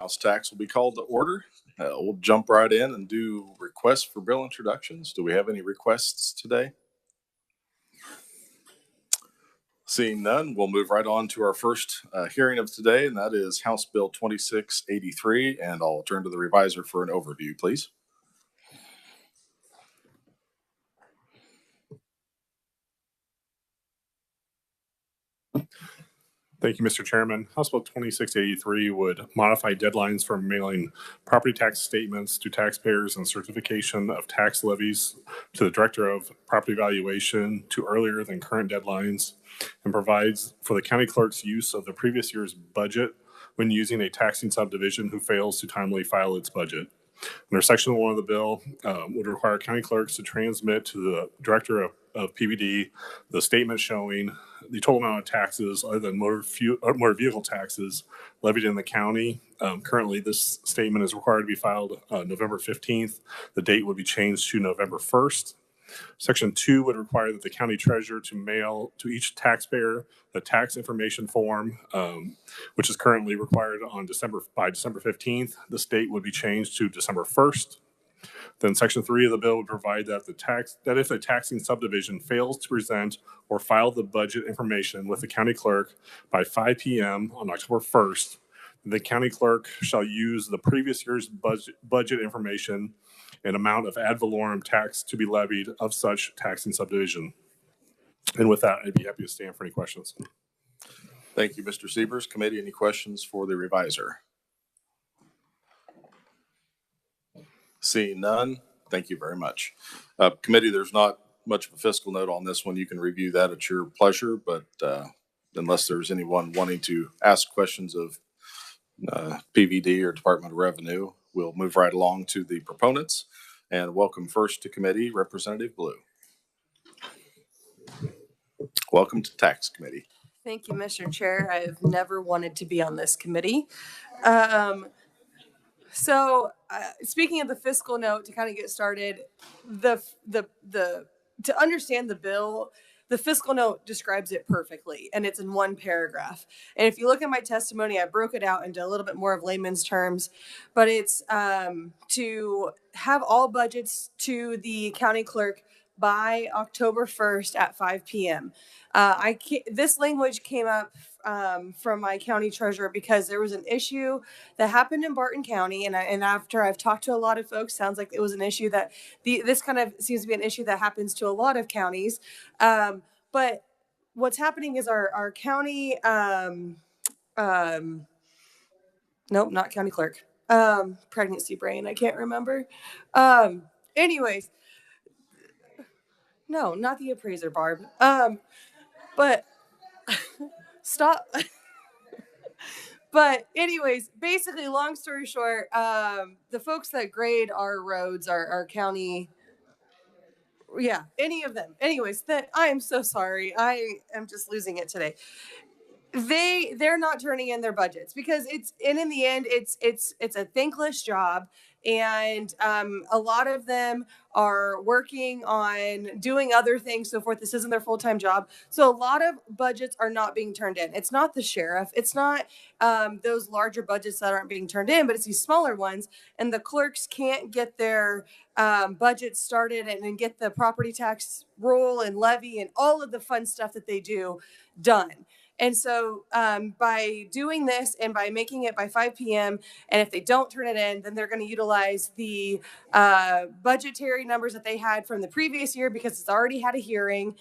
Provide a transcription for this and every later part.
House tax will be called to order. We'll jump right in and do requests for bill introductions. Do we have any requests today? Seeing none, we'll move right on to our first hearing of today, and that is House Bill 2683. And I'll turn to the reviser for an overview, please. Thank you, Mr. Chairman. House Bill 2683 would modify deadlines for mailing property tax statements to taxpayers and certification of tax levies to the Director of Property Valuation to earlier than current deadlines, and provides for the county clerk's use of the previous year's budget when using a taxing subdivision who fails to timely file its budget. Under Section 1 of the bill, would require county clerks to transmit to the Director of PVD the statement showing the total amount of taxes other than motor vehicle taxes levied in the county. Currently, this statement is required to be filed November 15th. The date would be changed to November 1st. Section 2 would require that the county treasurer to mail to each taxpayer the tax information form, which is currently required by December 15th. This date would be changed to December 1st. Then Section 3 of the bill would provide that if a taxing subdivision fails to present or file the budget information with the county clerk by 5 p.m. on October 1st, the county clerk shall use the previous year's budget information and amount of ad valorem tax to be levied of such taxing subdivision. And with that, I'd be happy to stand for any questions. Thank you, Mr. Siebers. Committee, any questions for the reviser? Seeing none, thank you very much. Committee, there's not much of a fiscal note on this one. You can review that at your pleasure, but unless there's anyone wanting to ask questions of PVD or Department of Revenue, we'll move right along to the proponents and welcome first to committee Representative Blue. Welcome to Tax Committee. Thank you, Mr. Chair. I've never wanted to be on this committee. Speaking of the fiscal note, to kind of get started, to understand the bill, the fiscal note describes it perfectly, and it's in one paragraph. And if you look at my testimony, I broke it out into a little bit more of layman's terms, but it's to have all budgets to the county clerk by October 1st at 5 p.m. This language came up from my county treasurer because there was an issue that happened in Barton County, and after I've talked to a lot of folks, sounds like it was an issue that this kind of seems to be an issue that happens to a lot of counties. But what's happening is our county, nope, not county clerk, pregnancy brain, I can't remember. Anyways, no, not the appraiser, Barb. But stop. But anyways, basically, long story short, the folks that grade our roads, our county, yeah, any of them. Anyways, I am so sorry. I am just losing it today. They're not turning in their budgets because in the end, it's a thankless job. And a lot of them are working on doing other things, so forth. This isn't their full-time job. So a lot of budgets are not being turned in. It's not the sheriff. It's not those larger budgets that aren't being turned in, but it's these smaller ones. And the clerks can't get their budgets started and get the property tax roll and levy and all of the fun stuff that they do done. And so by doing this and by making it by 5 p.m., and if they don't turn it in, then they're going to utilize the budgetary numbers that they had from the previous year because it's already had a hearing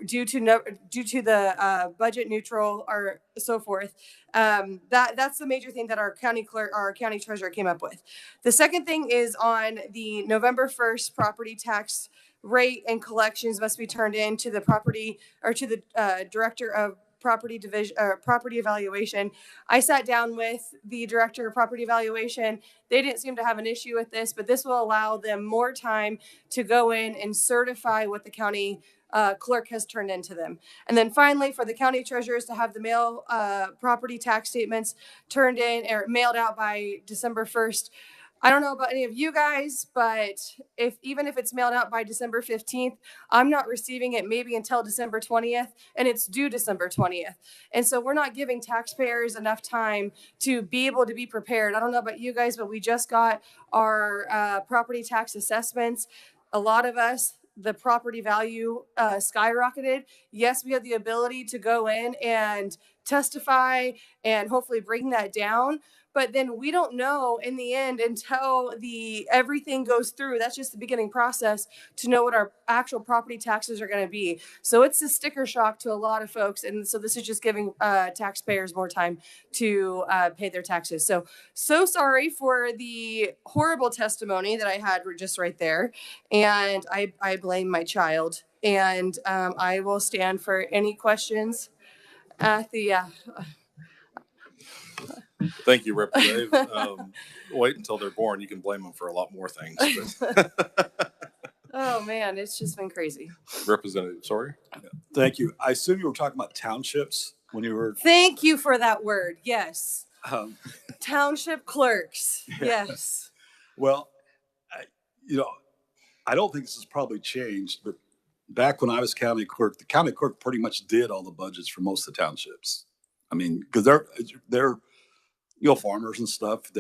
due to the budget neutral or so forth. That's the major thing that our county clerk, our county treasurer came up with. The second thing is on the November 1st property tax rate and collections must be turned in to the property or to the director of property division property evaluation. I sat down with the director of property evaluation. They didn't seem to have an issue with this, but this will allow them more time to go in and certify what the county clerk has turned into them. And then finally, for the county treasurers to have the mail property tax statements turned in or mailed out by December 1st. I don't know about any of you guys, but even if it's mailed out by December 15th, I'm not receiving it maybe until December 20th, and it's due December 20th. And so we're not giving taxpayers enough time to be able to be prepared. I don't know about you guys, but we just got our property tax assessments. A lot of us, the property value skyrocketed. Yes, we have the ability to go in and testify and hopefully bring that down, but then we don't know in the end until everything goes through. That's just the beginning process to know what our actual property taxes are going to be. So it's a sticker shock to a lot of folks, and so this is just giving taxpayers more time to pay their taxes. So sorry for the horrible testimony that I had just right there, and I blame my child, and I will stand for any questions at the Thank you, Representative. Wait until they're born. You can blame them for a lot more things. But Oh man, it's just been crazy. Representative, sorry. Thank you. I assume you were talking about townships when you were. Thank you for that word. Yes. Um, Township clerks. Yeah. Yes. well, I don't think this has probably changed, but back when I was county clerk, the county clerk pretty much did all the budgets for most of the townships. I mean, because they're farmers and stuff.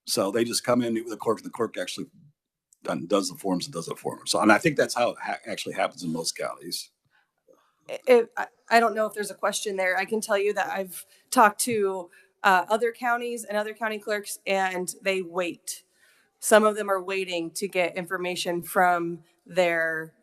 So they just come in, meet with the clerk, and the clerk actually does the forms and does it for them. So, and I think that's how it actually happens in most counties. I don't know if there's a question there. I can tell you that I've talked to other counties and other county clerks, and they wait. Some of them are waiting to get information from their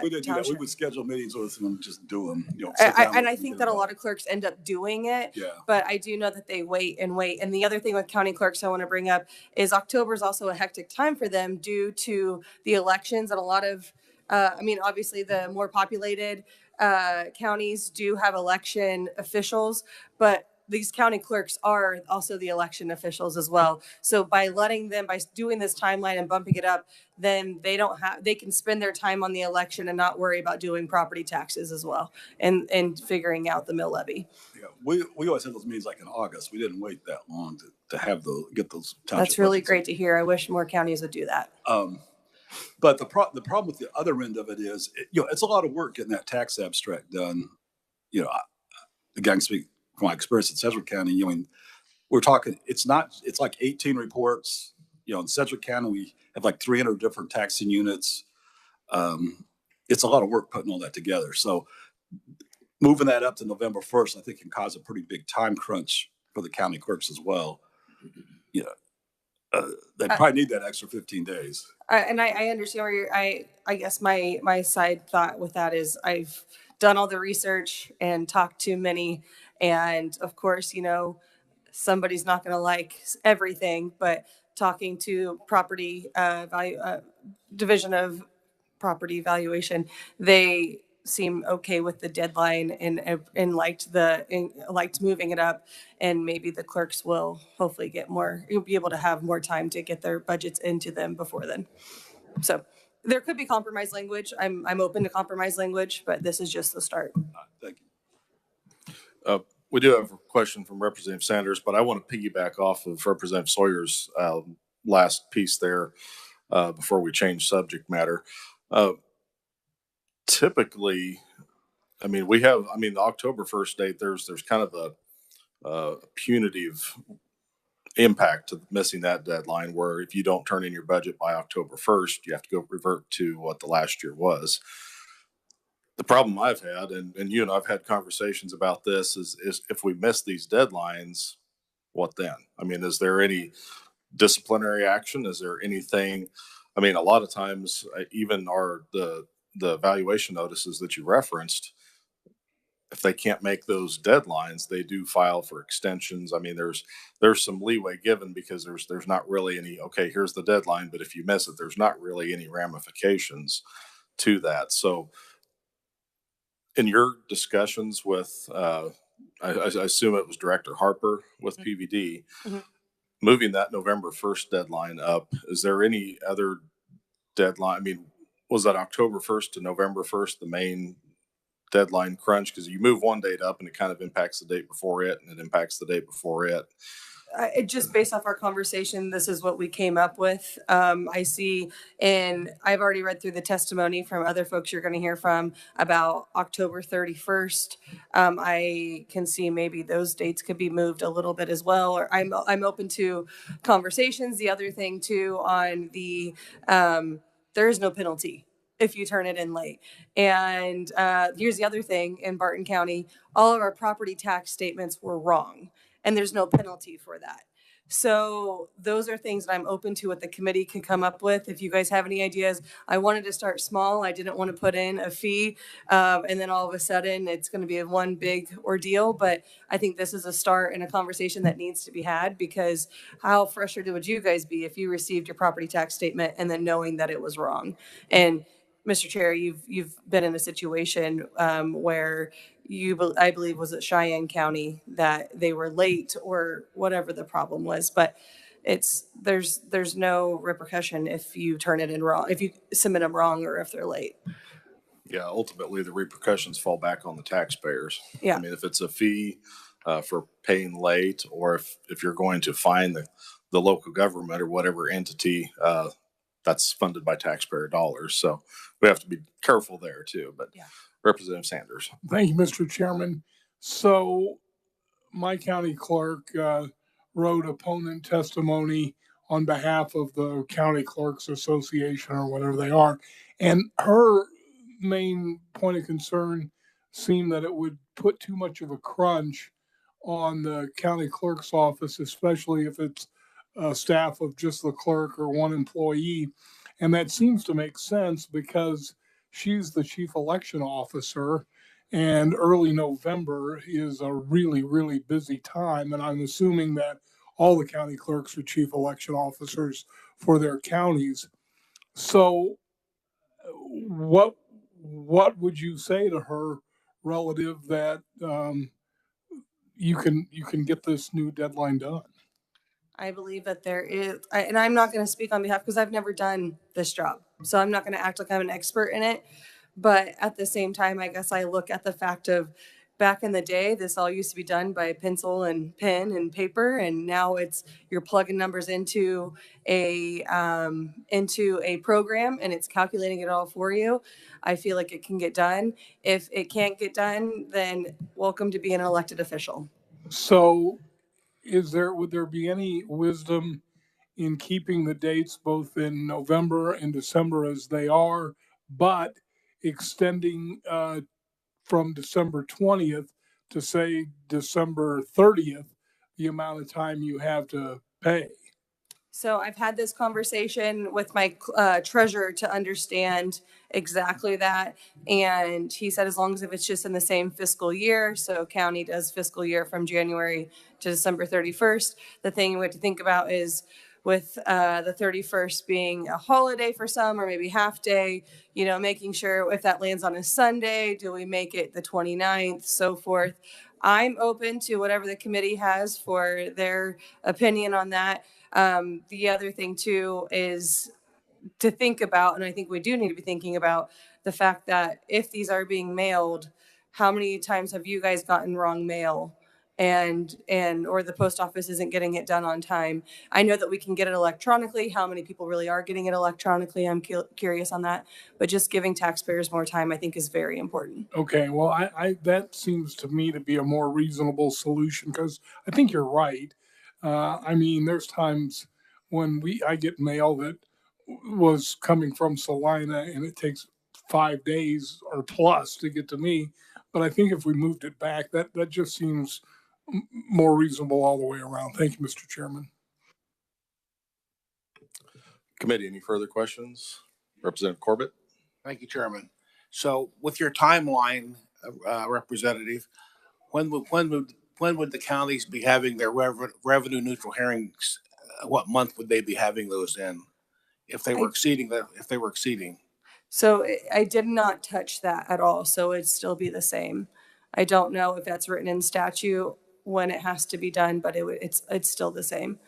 We didn't do that. We township. would schedule meetings with them and just do them. And I think that a lot of clerks end up doing it. Yeah. But I do know that they wait and wait. And the other thing with county clerks I want to bring up is October is also a hectic time for them due to the elections, and a lot of, obviously the more populated counties do have election officials, but these county clerks are also the election officials as well. So by doing this timeline and bumping it up, then they can spend their time on the election and not worry about doing property taxes as well and figuring out the mill levy. Yeah, we always had those meetings like in August. We didn't wait that long to have get those. That's really great to hear. I wish more counties would do that. But the problem with the other end of it is, it's a lot of work getting that tax abstract done. Again, I can speak from my experience in Sedgwick County. We're talking, it's like 18 reports. In Sedgwick County, we have like 300 different taxing units. It's a lot of work putting all that together. So moving that up to November 1st, I think can cause a pretty big time crunch for the county clerks as well. They probably need that extra 15 days. And I understand where I guess my side thought with that is I've done all the research and talked to many, and of course, somebody's not going to like everything, but talking to property value division of property valuation, they seem okay with the deadline and liked moving it up, and maybe the clerks will hopefully you'll be able to have more time to get their budgets into them before then. So there could be compromise language. I'm open to compromise language, but this is just the start. Thank you. We do have a question from Representative Sanders, but I want to piggyback off of Representative Sawyer's last piece there before we change subject matter. Typically, the October 1st date, there's kind of a punitive impact to missing that deadline, where if you don't turn in your budget by October 1st, you have to go revert to what the last year was. The problem I've had, and you and I've had conversations about this, is if we miss these deadlines, what then? Is there any disciplinary action? Is there anything? A lot of times, even the evaluation notices that you referenced, if they can't make those deadlines, they do file for extensions. There's some leeway given because there's not really any, okay, here's the deadline, but if you miss it, there's not really any ramifications to that. So in your discussions with, I assume it was Director Harper with PVD, moving that November 1st deadline up, is there any other deadline? Was that October 1st to November 1st the main deadline crunch? Because you move one date up and it kind of impacts the date before it, and it impacts the date before it. just based off our conversation, this is what we came up with. I see, and I've already read through the testimony from other folks you're going to hear from about October 31st. I can see maybe those dates could be moved a little bit as well, or I'm open to conversations. The other thing too on the, there is no penalty if you turn it in late. And here's the other thing in Barton County, all of our property tax statements were wrong, and there's no penalty for that. So those are things that I'm open to what the committee can come up with. If you guys have any ideas, I wanted to start small. I didn't want to put in a fee, and then all of a sudden it's going to be one big ordeal. But I think this is a start in a conversation that needs to be had, because how frustrated would you guys be if you received your property tax statement and then knowing that it was wrong? And Mr. Chair, you've been in a situation where I believe was it Cheyenne County that they were late or whatever the problem was, but there's no repercussion if you turn it in wrong, if you submit them wrong, or if they're late. Yeah, ultimately, the repercussions fall back on the taxpayers. Yeah. I mean, if it's a fee for paying late, or if you're going to fine the local government or whatever entity that's funded by taxpayer dollars. So we have to be careful there too. But Yeah. Representative Sanders. Thank you, Mr. Chairman. So my county clerk wrote opponent testimony on behalf of the County Clerks Association or whatever they are. And her main point of concern seemed that it would put too much of a crunch on the county clerk's office, especially if it's a staff of just the clerk or one employee. And that seems to make sense because she's the chief election officer, and early November is a really, really busy time. And I'm assuming that all the county clerks are chief election officers for their counties. So what would you say to her relative that you can get this new deadline done? I believe that there is, and I'm not going to speak on behalf because I've never done this job. So I'm not going to act like I'm an expert in it. But at the same time, I guess I look at the fact of back in the day, this all used to be done by pencil and pen and paper. And now you're plugging numbers into a program and it's calculating it all for you. I feel like it can get done. If it can't get done, then welcome to being an elected official. So would there be any wisdom in keeping the dates both in November and December as they are, but extending from December 20th to say December 30th, the amount of time you have to pay? So I've had this conversation with my treasurer to understand exactly that. And he said, as long as if it's just in the same fiscal year, so county does fiscal year from January to December 31st. The thing we have to think about is with the 31st being a holiday for some, or maybe half day, making sure if that lands on a Sunday, do we make it the 29th, so forth. I'm open to whatever the committee has for their opinion on that. The other thing too is to think about, and I think we do need to be thinking about the fact that if these are being mailed, how many times have you guys gotten wrong mail and or the post office isn't getting it done on time? I know that we can get it electronically. How many people really are getting it electronically? I'm curious on that, but just giving taxpayers more time, I think, is very important. Okay, well, I that seems to me to be a more reasonable solution, because I think you're right. I mean, there's times when I get mail that was coming from Salina and it takes 5 days or plus to get to me. But I think if we moved it back, that just seems more reasonable all the way around. Thank you, Mr. Chairman. Committee, any further questions? Representative Corbett? Thank you, Chairman. So with your timeline, Representative, when would the counties be having their revenue neutral hearings? What month would they be having those in if they were exceeding? So I did not touch that at all. So it'd still be the same. I don't know if that's written in statute when it has to be done, but it's still the same.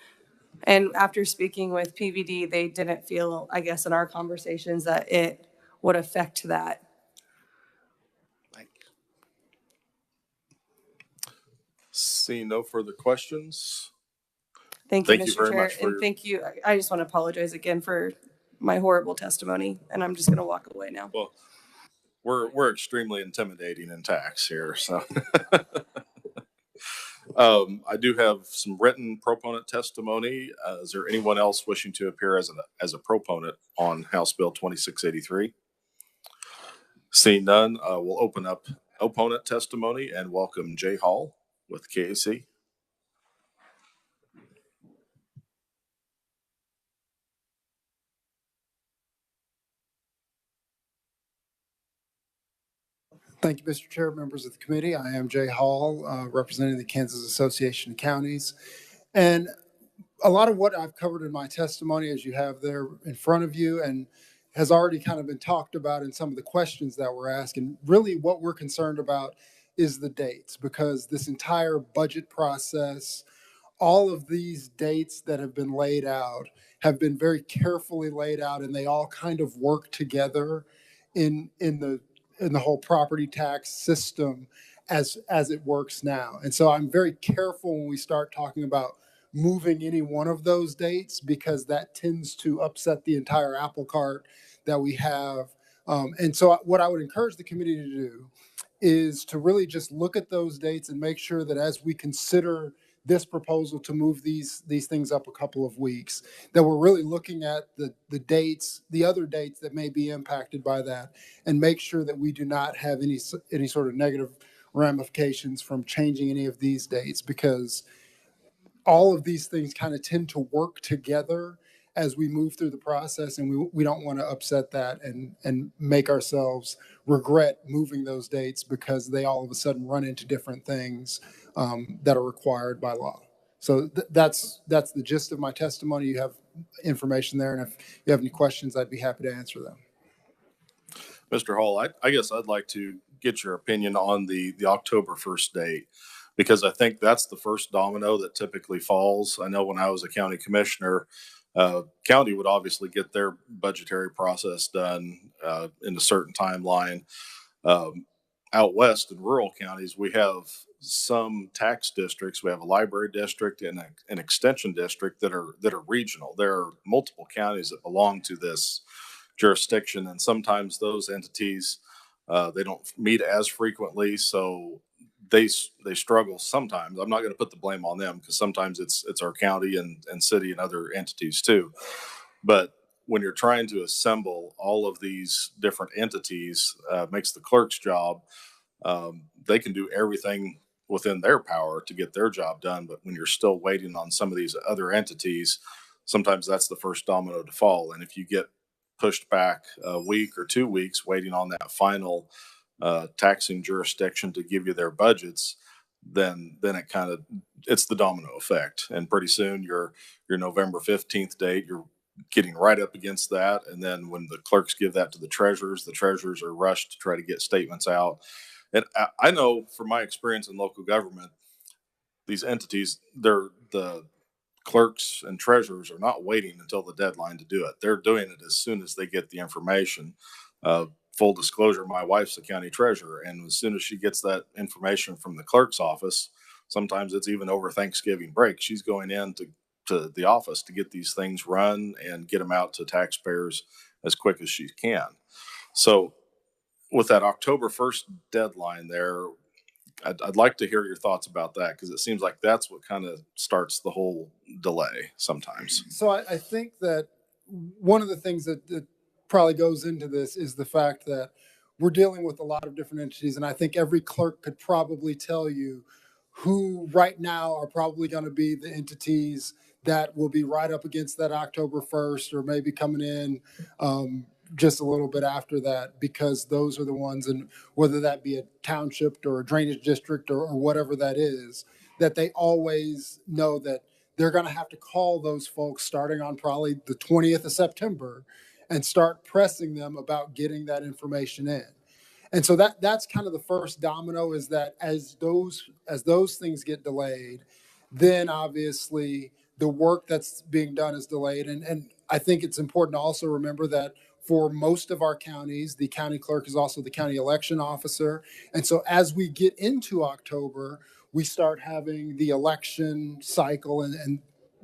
And after speaking with PVD, they didn't feel, I guess, in our conversations that it would affect that. Thank you. Seeing no further questions, Thank you, Thank you Mr. very Chair. much for And your, thank you. I just want to apologize again for my horrible testimony, and I'm just going to walk away now. well, we're extremely intimidating in tax here, so. I do have some written proponent testimony. Is there anyone else wishing to appear as a proponent on House Bill 2683? Seeing none, we'll open up opponent testimony and welcome Jay Hall with KAC. Thank you, Mr. Chair, members of the committee. I am Jay Hall, representing the Kansas Association of Counties. And a lot of what I've covered in my testimony, as you have there in front of you, and has already kind of been talked about in some of the questions that we're asking. Really, what we're concerned about is the dates, because this entire budget process, all of these dates that have been laid out have been very carefully laid out, and they all kind of work together in the whole property tax system as it works now. And so I'm very careful when we start talking about moving any one of those dates, because that tends to upset the entire apple cart that we have. And so what I would encourage the committee to do is to really just look at those dates and make sure that as we consider this proposal to move these things up a couple of weeks, that we're really looking at the dates, the other dates that may be impacted by that, and make sure that we do not have any sort of negative ramifications from changing any of these dates, because all of these things kind of tend to work together as we move through the process, and we don't want to upset that and make ourselves regret moving those dates because they all of a sudden run into different things that are required by law. So that's the gist of my testimony. You have information there, and if you have any questions, I'd be happy to answer them. Mr. Hall, I guess I'd like to get your opinion on the October 1st date, because I think that's the first domino that typically falls. I know when I was a county commissioner, county would obviously get their budgetary process done in a certain timeline. Out west in rural counties, we have some tax districts. We have a library district and an extension district that are regional. There are multiple counties that belong to this jurisdiction, and sometimes those entities they don't meet as frequently, so they struggle sometimes. I'm not going to put the blame on them, because sometimes it's our county and city and other entities too. But when you're trying to assemble all of these different entities, makes the clerk's job. They can do everything within their power to get their job done, but when you're still waiting on some of these other entities, sometimes that's the first domino to fall. And if you get pushed back a week or 2 weeks waiting on that final taxing jurisdiction to give you their budgets, then it's the domino effect. And pretty soon your November 15th date, you're getting right up against that. And then when the clerks give that to the treasurers are rushed to try to get statements out. And I know from my experience in local government, these entities, the clerks and treasurers are not waiting until the deadline to do it. They're doing it as soon as they get the information. Full disclosure, my wife's the county treasurer, and as soon as she gets that information from the clerk's office, sometimes it's even over Thanksgiving break, she's going in to the office to get these things run and get them out to taxpayers as quick as she can. So with that October 1st deadline there, I'd like to hear your thoughts about that, because it seems like that's what kind of starts the whole delay sometimes. So I think that one of the things that probably goes into this is the fact that we're dealing with a lot of different entities, and I think every clerk could probably tell you who right now are probably going to be the entities that will be right up against that October 1st, or maybe coming in just a little bit after that, because those are the ones, and whether that be a township or a drainage district or whatever that is, that they always know that they're going to have to call those folks starting on probably the 20th of September and start pressing them about getting that information in. And so that's kind of the first domino, is that as those things get delayed, then obviously the work that's being done is delayed. And I think it's important to also remember that for most of our counties, the county clerk is also the county election officer. And so as we get into October, we start having the election cycle, and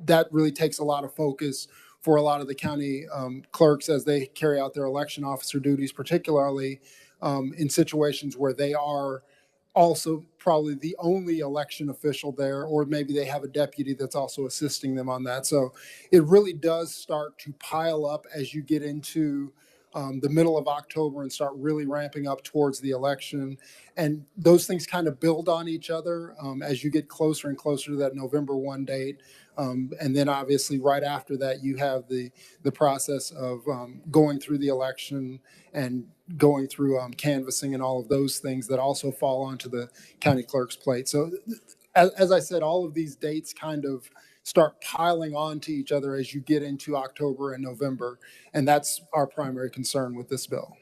that really takes a lot of focus for a lot of the county clerks as they carry out their election officer duties, particularly in situations where they are also probably the only election official there, or maybe they have a deputy that's also assisting them on that. So it really does start to pile up as you get into the middle of October and start really ramping up towards the election. And those things kind of build on each other as you get closer and closer to that November 1 date. And then obviously right after that, you have the process of going through the election and going through canvassing and all of those things that also fall onto the county clerk's plate. So as I said, all of these dates kind of start piling on to each other as you get into October and November. And that's our primary concern with this bill.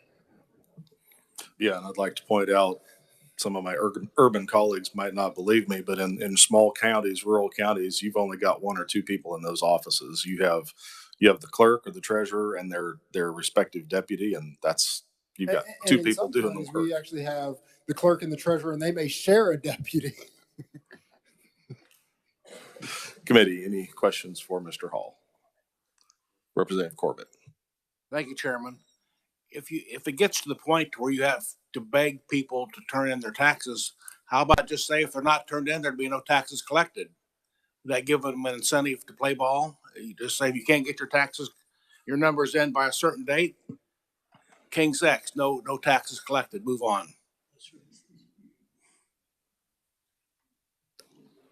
Yeah, and I'd like to point out, some of my urban colleagues might not believe me, but in small counties, rural counties, you've only got one or two people in those offices. You have the clerk or the treasurer and their respective deputy, and you've got two And in people some doing the counties, work. we actually have the clerk and the treasurer, and they may share a deputy. Committee, any questions for Mr. Hall? Representative Corbett. Thank you, Chairman. If it gets to the point where you have to beg people to turn in their taxes, how about just say if they're not turned in, there'd be no taxes collected? Would that give them an incentive to play ball? You just say if you can't get your numbers in by a certain date, King's X, no taxes collected, move on.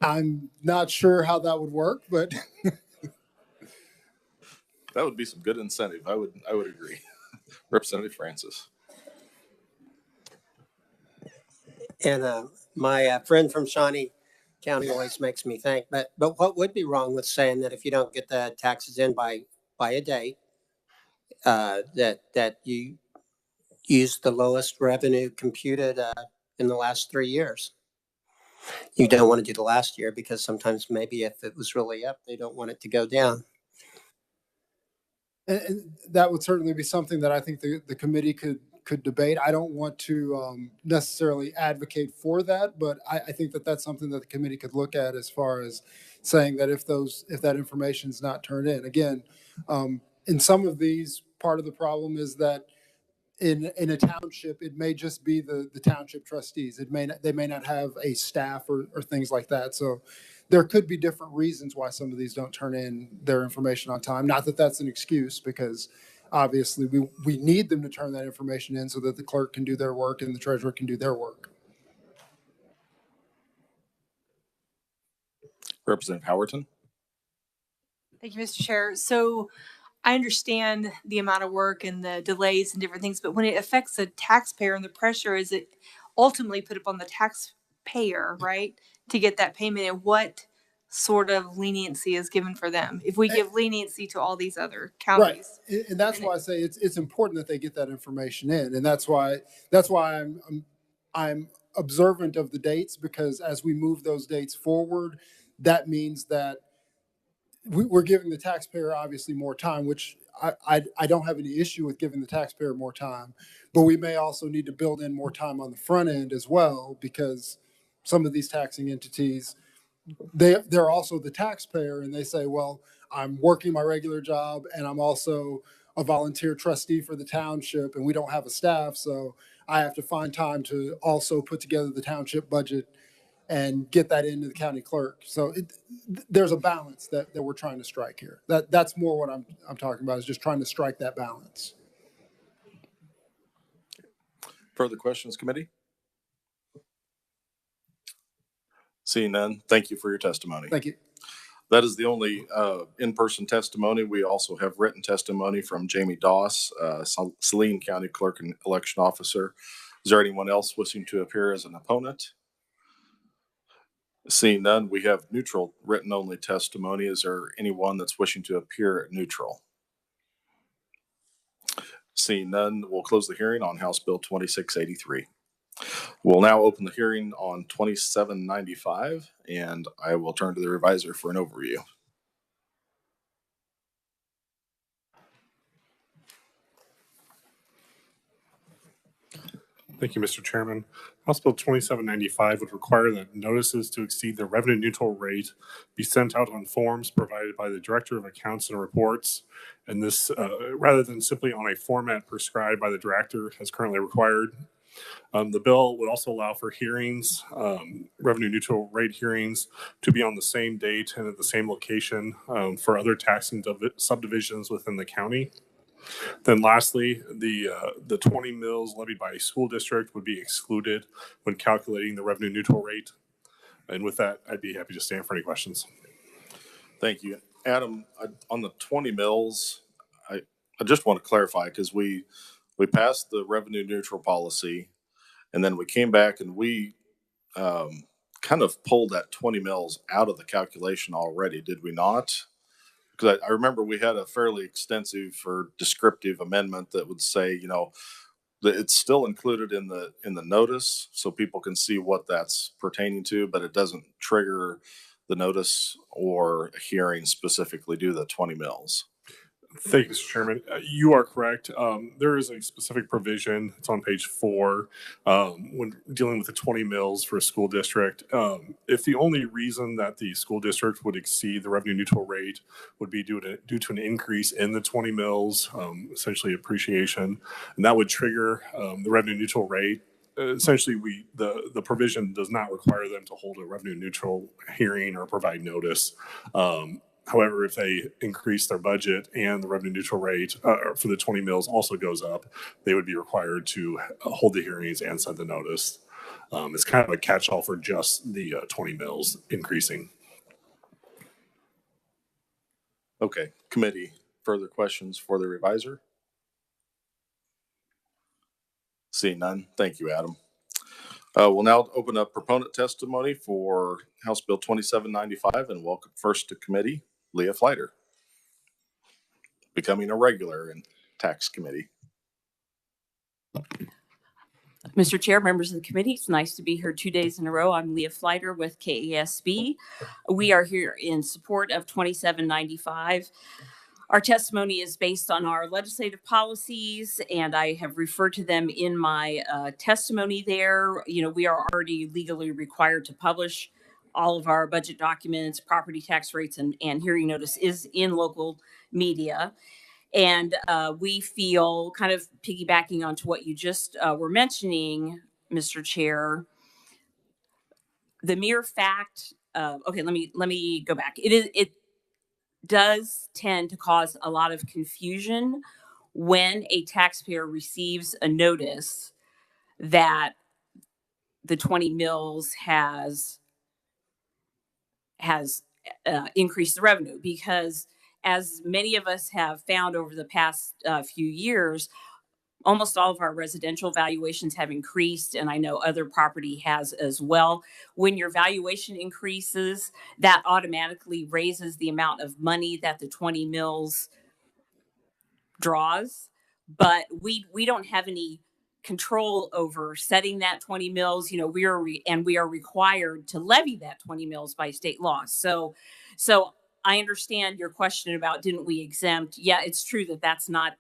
I'm not sure how that would work, but That would be some good incentive. I would agree. Representative Francis. And my friend from Shawnee County always makes me think. But what would be wrong with saying that if you don't get the taxes in by a date, that you use the lowest revenue computed in the last 3 years? You don't want to do the last year because sometimes maybe if it was really up, they don't want it to go down. and that would certainly be something that I think the committee could debate. I don't want to necessarily advocate for that, but I think that that's something that the committee could look at as far as saying that if that information is not turned in. Again, in some of these, part of the problem is that in a township, it may just be the township trustees. They may not have a staff or things like that. So there could be different reasons why some of these don't turn in their information on time. Not that that's an excuse, because obviously we need them to turn that information in so that the clerk can do their work and the treasurer can do their work. Representative Howerton. Thank you, Mr. Chair. So I understand the amount of work and the delays and different things, but when it affects the taxpayer and the pressure is it ultimately put upon the taxpayer, right, to get that payment, and what sort of leniency is given for them if we give leniency to all these other counties? Right, and that's why I say it's important that they get that information in, and that's why I'm observant of the dates, because as we move those dates forward, that means that we're giving the taxpayer obviously more time, which I don't have any issue with giving the taxpayer more time, but we may also need to build in more time on the front end as well, because some of these taxing entities, they're also the taxpayer, and they say, well, I'm working my regular job and I'm also a volunteer trustee for the township and we don't have a staff, so I have to find time to also put together the township budget and get that into the county clerk. So there's a balance that we're trying to strike here. That's more what I'm talking about, is just trying to strike that balance. Further questions, committee? Seeing none, thank you for your testimony. Thank you. That is the only in-person testimony. We also have written testimony from Jamie Doss, Saline County Clerk and Election Officer. Is there anyone else wishing to appear as an opponent? Seeing none, we have neutral written only testimony. Is there anyone that's wishing to appear at neutral? Seeing none, we'll close the hearing on House Bill 2683. We'll now open the hearing on 2795, and I will turn to the reviser for an overview. Thank you, Mr. Chairman. House Bill 2795 would require that notices to exceed the revenue neutral rate be sent out on forms provided by the Director of Accounts and Reports. And this, rather than simply on a format prescribed by the director as currently required. The bill would also allow for hearings, revenue neutral rate hearings, to be on the same date and at the same location for other taxing subdivisions within the county. Then lastly, the 20 mills levied by a school district would be excluded when calculating the revenue neutral rate. And with that, I'd be happy to stand for any questions. Thank you. Adam, on the 20 mills, I just want to clarify because we passed the revenue neutral policy and then we came back and we kind of pulled that 20 mills out of the calculation already, did we not? Because I remember we had a fairly extensive or descriptive amendment that would say, you know, that it's still included in the notice so people can see what that's pertaining to, but it doesn't trigger the notice or a hearing specifically due to the 20 mills. Thank you, Mr. Chairman. You are correct. There is a specific provision. It's on page 4 when dealing with the 20 mills for a school district. If the only reason that the school district would exceed the revenue neutral rate would be due to an increase in the 20 mills, essentially appreciation, and that would trigger the revenue neutral rate. Essentially, the provision does not require them to hold a revenue neutral hearing or provide notice. However, if they increase their budget and the revenue neutral rate for the 20 mills also goes up, they would be required to hold the hearings and send the notice. It's kind of a catch-all for just the 20 mills increasing. Okay, committee, further questions for the revisor? Seeing none, thank you, Adam. We'll now open up proponent testimony for House Bill 2795 and welcome first to committee, Leah Fleiter, becoming a regular in tax committee. Mr. Chair, members of the committee, it's nice to be here 2 days in a row. I'm Leah Fleiter with KESB. We are here in support of 2795. Our testimony is based on our legislative policies, and I have referred to them in my testimony there. You know, we are already legally required to publish all of our budget documents, property tax rates, and hearing notice is in local media. And we feel, kind of piggybacking onto what you just were mentioning, Mr. Chair, the mere fact, okay, let me go back. It does tend to cause a lot of confusion when a taxpayer receives a notice that the 20 mills has increased the revenue, because as many of us have found over the past few years, almost all of our residential valuations have increased, and I know other property has as well. When your valuation increases, that automatically raises the amount of money that the 20 mills draws, but we don't have any control over setting that 20 mills. You know, we are required to levy that 20 mills by state law. So I understand your question about didn't we exempt? Yeah, it's true that that's not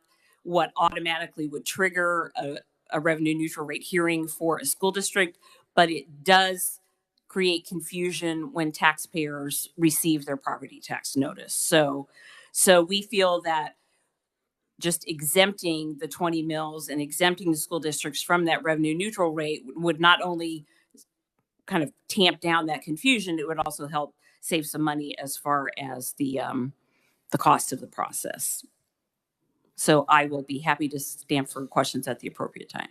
what automatically would trigger a revenue neutral rate hearing for a school district, but it does create confusion when taxpayers receive their property tax notice. So we feel that just exempting the 20 mills and exempting the school districts from that revenue neutral rate would not only kind of tamp down that confusion, it would also help save some money as far as the cost of the process. So I will be happy to stand for questions at the appropriate time.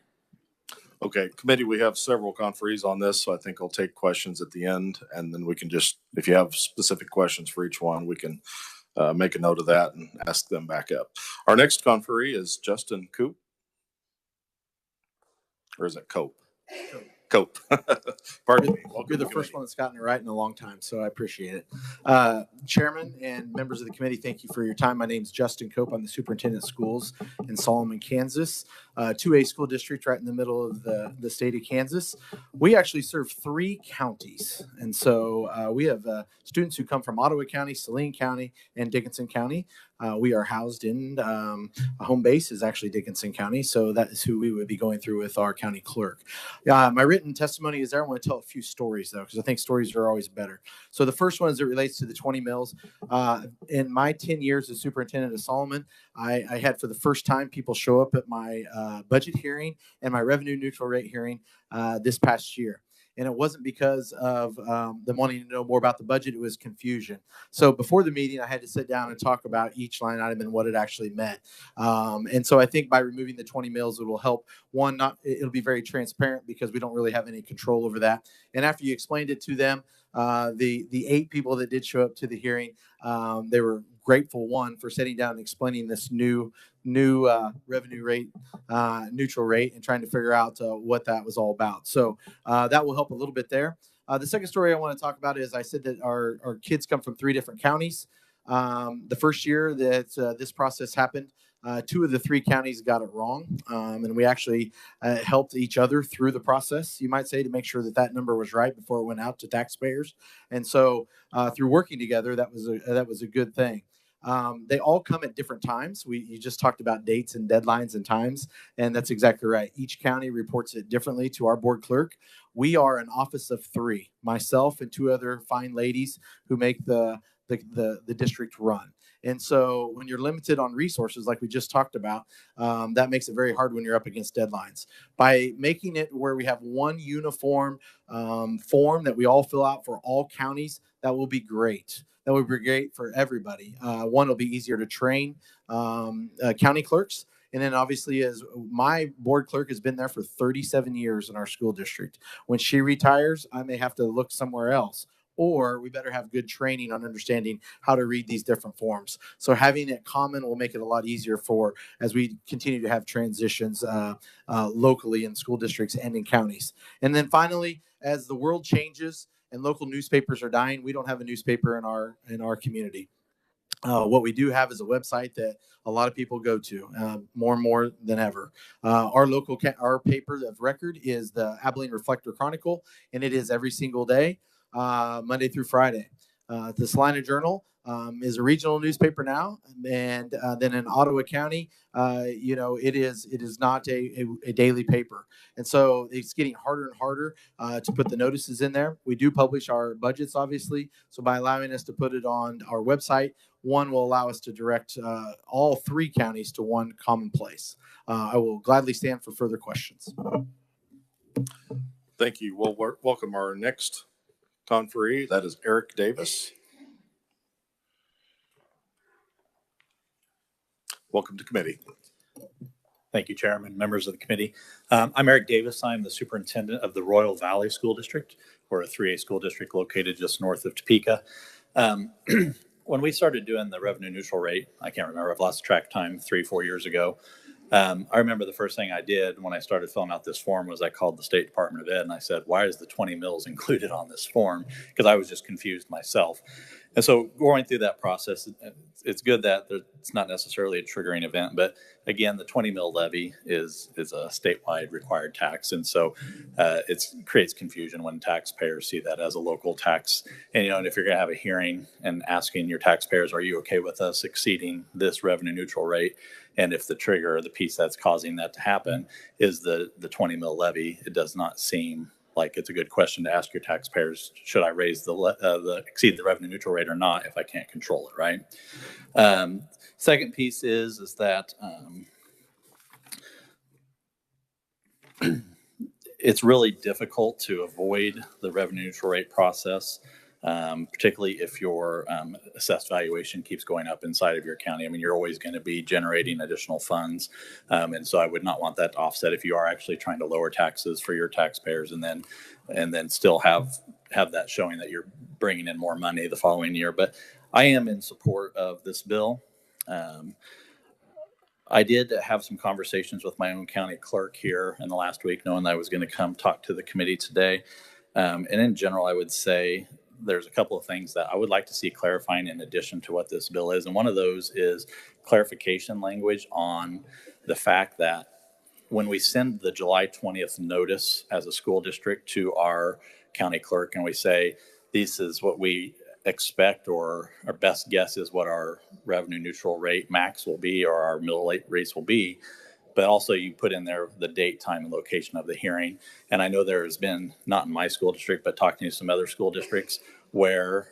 Okay, committee, we have several conferees on this, so I think I'll take questions at the end, and then we can just, if you have specific questions for each one, we can make a note of that and ask them back up. Our next conferee is Justin Coop. Or is it Cope? Cope. Pardon me. Welcome. You're the first one that's gotten it right in a long time, so I appreciate it. Chairman and members of the committee, thank you for your time. My name is Justin Cope. I'm the superintendent of schools in Solomon, Kansas, 2A school district right in the middle of the state of Kansas. We actually serve 3 counties, and so we have students who come from Ottawa County, Saline County, and Dickinson County. We are housed in a home base is actually Dickinson County, so that is who we would be going through with our county clerk. My written testimony is there. I want to tell a few stories though, because I think stories are always better. So the first one is it relates to the 20 mills. In my 10 years as superintendent of Solomon, I had for the first time people show up at my budget hearing and my revenue neutral rate hearing this past year. And it wasn't because of them wanting to know more about the budget. It was confusion. So before the meeting, I had to sit down and talk about each line item and what it actually meant. And so I think by removing the 20 mills, it will help. One, it'll be very transparent because we don't really have any control over that. And after you explained it to them, the 8 people that did show up to the hearing, they were grateful, one, for sitting down and explaining this new revenue rate, neutral rate, and trying to figure out what that was all about. So that will help a little bit there. The second story I want to talk about is I said that our kids come from 3 different counties. The first year that this process happened, 2 of the 3 counties got it wrong, and we actually helped each other through the process, you might say, to make sure that that number was right before it went out to taxpayers. And so through working together, that was a good thing. They all come at different times. You just talked about dates and deadlines and times, and that's exactly right. Each county reports it differently to our board clerk. We are an office of 3, myself and 2 other fine ladies who make the district run. And so when you're limited on resources, like we just talked about, that makes it very hard when you're up against deadlines. By making it where we have one uniform form that we all fill out for all counties, that will be great. That would be great for everybody. One, it'll be easier to train county clerks. And then obviously, as my board clerk has been there for 37 years in our school district, when she retires, I may have to look somewhere else. Or we better have good training on understanding how to read these different forms. So having it common will make it a lot easier for as we continue to have transitions locally in school districts and in counties. And then finally, as the world changes and local newspapers are dying, we don't have a newspaper in our community. What we do have is a website that a lot of people go to more and more than ever. Our paper of record is the Abilene Reflector Chronicle, and it is every single day, Monday through Friday. The Salina Journal is a regional newspaper now, and then in Ottawa County, it is not a daily paper, and so it's getting harder and harder to put the notices in there. We do publish our budgets, obviously, so by allowing us to put it on our website, one will allow us to direct all 3 counties to one common place. I will gladly stand for further questions. Thank you. We'll welcome our next conferee. That is Eric Davis. Welcome to committee. Thank you, Chairman, members of the committee. I'm Eric Davis. I'm the superintendent of the Royal Valley School District. We're a 3A school district located just north of Topeka. When we started doing the revenue neutral rate, I can't remember, I've lost track of time, 3-4 years ago. I remember the first thing I did when I started filling out this form was I called the State Department of Ed and I said, why is the 20 mills included on this form? Because I was just confused myself. And so going through that process, it's good that it's not necessarily a triggering event, but again, the 20 mil levy is a statewide required tax. And so it creates confusion when taxpayers see that as a local tax. And, and if you're going to have a hearing and asking your taxpayers, are you okay with us exceeding this revenue neutral rate? And if the trigger or the piece that's causing that to happen is the 20 mil levy, it does not seem like it's a good question to ask your taxpayers, should I raise exceed the revenue neutral rate or not if I can't control it, right? Second piece is that it's really difficult to avoid the revenue neutral rate process, particularly if your assessed valuation keeps going up inside of your county. I mean, you're always going to be generating additional funds. And so I would not want that to offset if you are actually trying to lower taxes for your taxpayers and then still have that showing that you're bringing in more money the following year. But I am in support of this bill. I did have some conversations with my own county clerk here in the last week, knowing that I was going to come talk to the committee today. And in general, I would say there's a couple of things that I would like to see clarifying in addition to what this bill is. And one of those is clarification language on the fact that when we send the July 20th notice as a school district to our county clerk and we say, this is what we expect, or our best guess is what our revenue neutral rate max will be or our mill rate rates will be. But also you put in there the date, time, and location of the hearing. And I know there has been, not in my school district, but talking to some other school districts where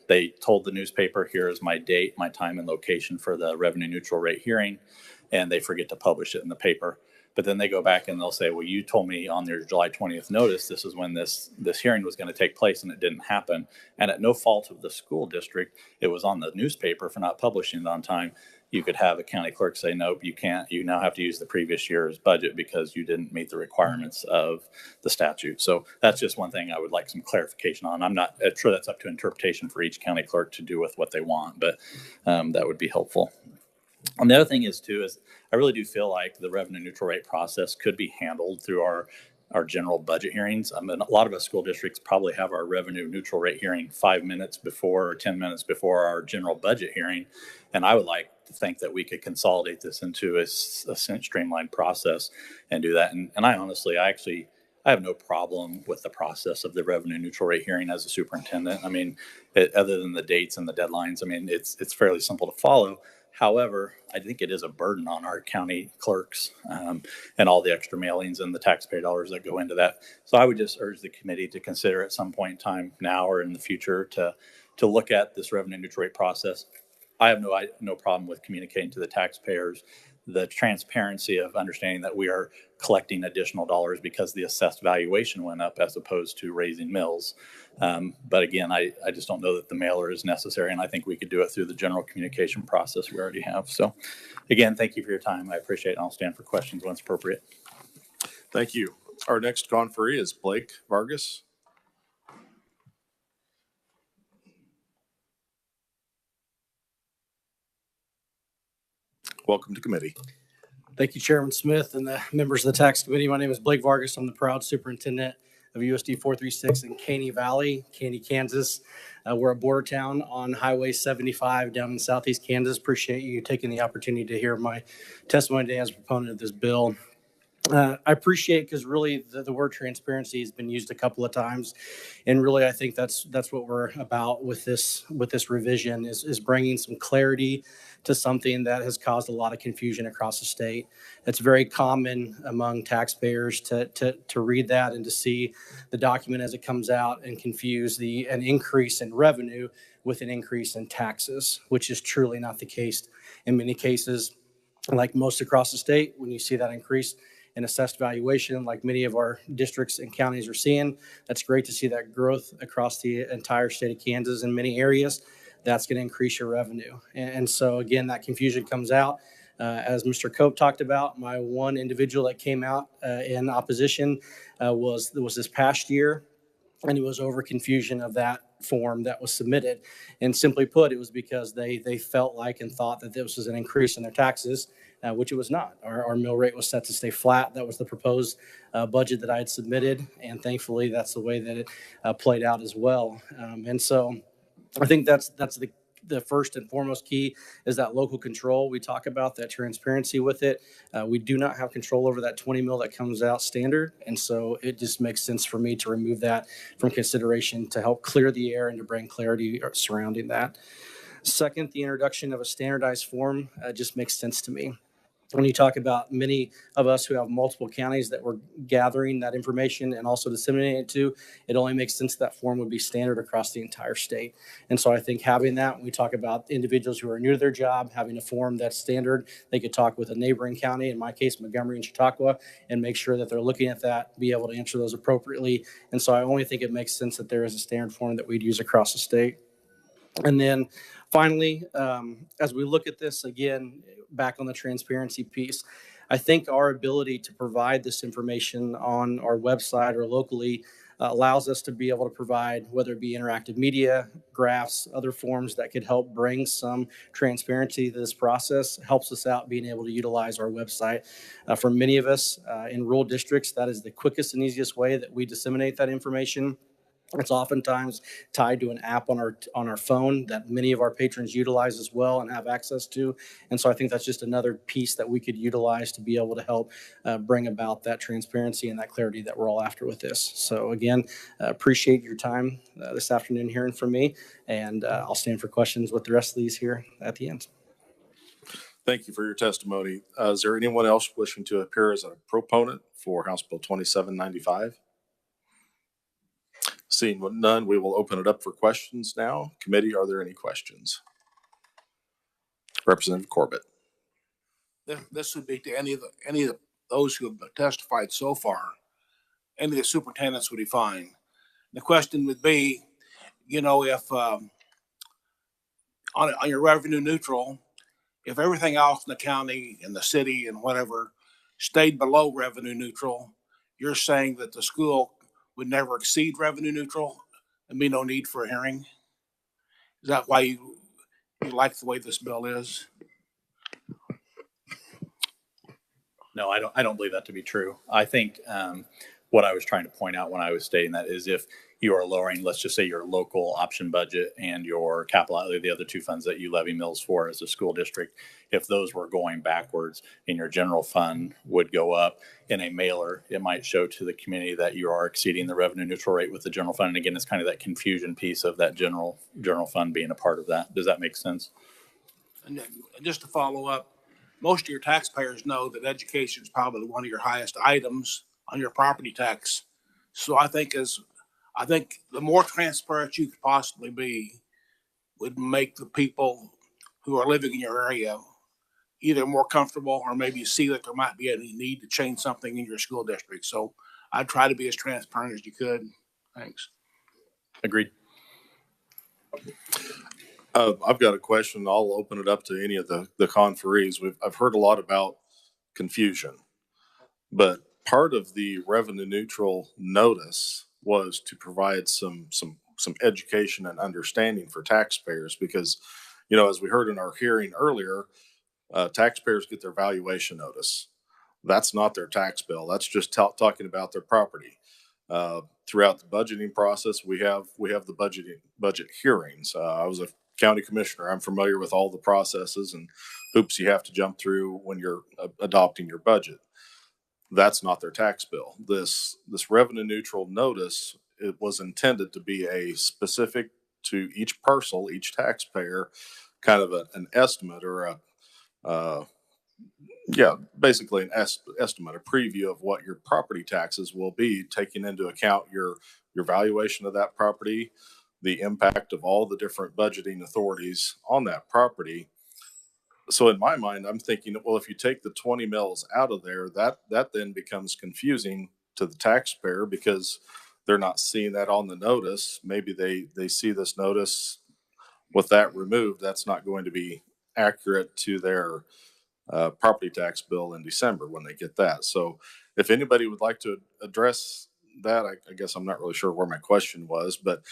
they told the newspaper, here is my date, my time, and location for the revenue neutral rate hearing, and they forget to publish it in the paper. But then they go back and they'll say, well, you told me on their July 20th notice, this is when this hearing was going to take place, and it didn't happen. And at no fault of the school district, it was on the newspaper for not publishing it on time. You could have a county clerk say, nope, you can't. You now have to use the previous year's budget because you didn't meet the requirements of the statute. So that's just one thing I would like some clarification on. I'm not sure that's up to interpretation for each county clerk to do with what they want, but that would be helpful. And the other thing is I really do feel like the revenue neutral rate process could be handled through our general budget hearings. I mean, a lot of us school districts probably have our revenue neutral rate hearing 5 minutes before or 10 minutes before our general budget hearing. And I would like to think that we could consolidate this into a streamlined process and do that. And I honestly, I have no problem with the process of the revenue neutral rate hearing as a superintendent. I mean, other than the dates and the deadlines, I mean, it's fairly simple to follow. However, I think it is a burden on our county clerks and all the extra mailings and the taxpayer dollars that go into that. So I would just urge the committee to consider at some point in time now or in the future to look at this revenue neutral rate process. I have no problem with communicating to the taxpayers the transparency of understanding that we are collecting additional dollars because the assessed valuation went up as opposed to raising mills. But again, I just don't know that the mailer is necessary, and I think we could do it through the general communication process we already have. So again, thank you for your time. I appreciate it, and I'll stand for questions when it's appropriate. Thank you. Our next conferee is Blake Vargas. Welcome to committee. Thank you, Chairman Smith and the members of the Tax Committee. My name is Blake Vargas. I'm the proud superintendent of USD 436 in Caney Valley, Caney, Kansas. We're a border town on Highway 75 down in southeast Kansas. Appreciate you taking the opportunity to hear my testimony today as a proponent of this bill. I appreciate because really the word transparency has been used a couple of times, and really I think that's what we're about with this revision is bringing some clarity to something that has caused a lot of confusion across the state. It's very common among taxpayers to read that and to see the document as it comes out and confuse an increase in revenue with an increase in taxes, which is truly not the case in many cases. Like most across the state, when you see that increase in assessed valuation, like many of our districts and counties are seeing, that's great to see that growth across the entire state of Kansas in many areas. That's going to increase your revenue. And so again, that confusion comes out. As Mr. Cope talked about, my one individual that came out in opposition was this past year, and it was over confusion of that form that was submitted. And simply put, it was because they felt like and thought that this was an increase in their taxes, which it was not. Our mill rate was set to stay flat. That was the proposed budget that I had submitted, and thankfully that's the way that it played out as well. And so I think that's the first and foremost key is that local control. We talk about that transparency with it. We do not have control over that 20 mil that comes out standard. And so it just makes sense for me to remove that from consideration to help clear the air and to bring clarity surrounding that. Second, the introduction of a standardized form just makes sense to me. When you talk about many of us who have multiple counties that we're gathering that information and also disseminating it to, it only makes sense that form would be standard across the entire state. And so I think having that, when we talk about individuals who are new to their job, having a form that's standard, they could talk with a neighboring county, in my case, Montgomery and Chautauqua, and make sure that they're looking at that, be able to answer those appropriately. And so I only think it makes sense that there is a standard form that we'd use across the state. And then finally, as we look at this again, back on the transparency piece, I think our ability to provide this information on our website or locally allows us to be able to provide, whether it be interactive media, graphs, other forms that could help bring some transparency to this process, helps us out being able to utilize our website. For many of us in rural districts, that is the quickest and easiest way that we disseminate that information. It's oftentimes tied to an app on our phone that many of our patrons utilize as well and have access to. And so I think that's just another piece that we could utilize to be able to help bring about that transparency and that clarity that we're all after with this. So again, appreciate your time this afternoon hearing from me, and I'll stand for questions with the rest of these here at the end. Thank you for your testimony. Is there anyone else wishing to appear as a proponent for House Bill 2795? Seeing none, we will open it up for questions now. Committee, are there any questions? Representative Corbett. This would be to any of those who have testified so far. Any of the superintendents would be fine. The question would be, if on your revenue neutral, if everything else in the county and the city and whatever stayed below revenue neutral, you're saying that the school would never exceed revenue neutral and be no need for a hearing? Is that why you like the way this bill is? No, I don't believe that to be true. I think what I was trying to point out when I was stating that is if you are lowering, let's just say your local option budget and your capital outlay, the other two funds that you levy mills for as a school district, if those were going backwards and your general fund would go up in a mailer, it might show to the community that you are exceeding the revenue neutral rate with the general fund. And again, it's kind of that confusion piece of that general fund being a part of that. Does that make sense? And just to follow up, most of your taxpayers know that education is probably one of your highest items on your property tax. So I think the more transparent you could possibly be would make the people who are living in your area either more comfortable or maybe see that there might be any need to change something in your school district. So I'd try to be as transparent as you could. Thanks. Agreed. I've got a question. I'll open it up to any of the conferees. I've heard a lot about confusion, but part of the revenue neutral notice was to provide some education and understanding for taxpayers because, as we heard in our hearing earlier, taxpayers get their valuation notice. That's not their tax bill. That's just talking about their property. Throughout the budgeting process, we have the budget hearings. I was a county commissioner. I'm familiar with all the processes and hoops you have to jump through when you're adopting your budget. That's not their tax bill. This revenue neutral notice, it was intended to be a specific to each parcel, each taxpayer, kind of an estimate or basically an estimate, a preview of what your property taxes will be, taking into account your valuation of that property, the impact of all the different budgeting authorities on that property. So in my mind, I'm thinking, well, if you take the 20 mils out of there, that then becomes confusing to the taxpayer because they're not seeing that on the notice. Maybe they see this notice with that removed. That's not going to be accurate to their property tax bill in December when they get that. So if anybody would like to address that, I guess I'm not really sure where my question was, but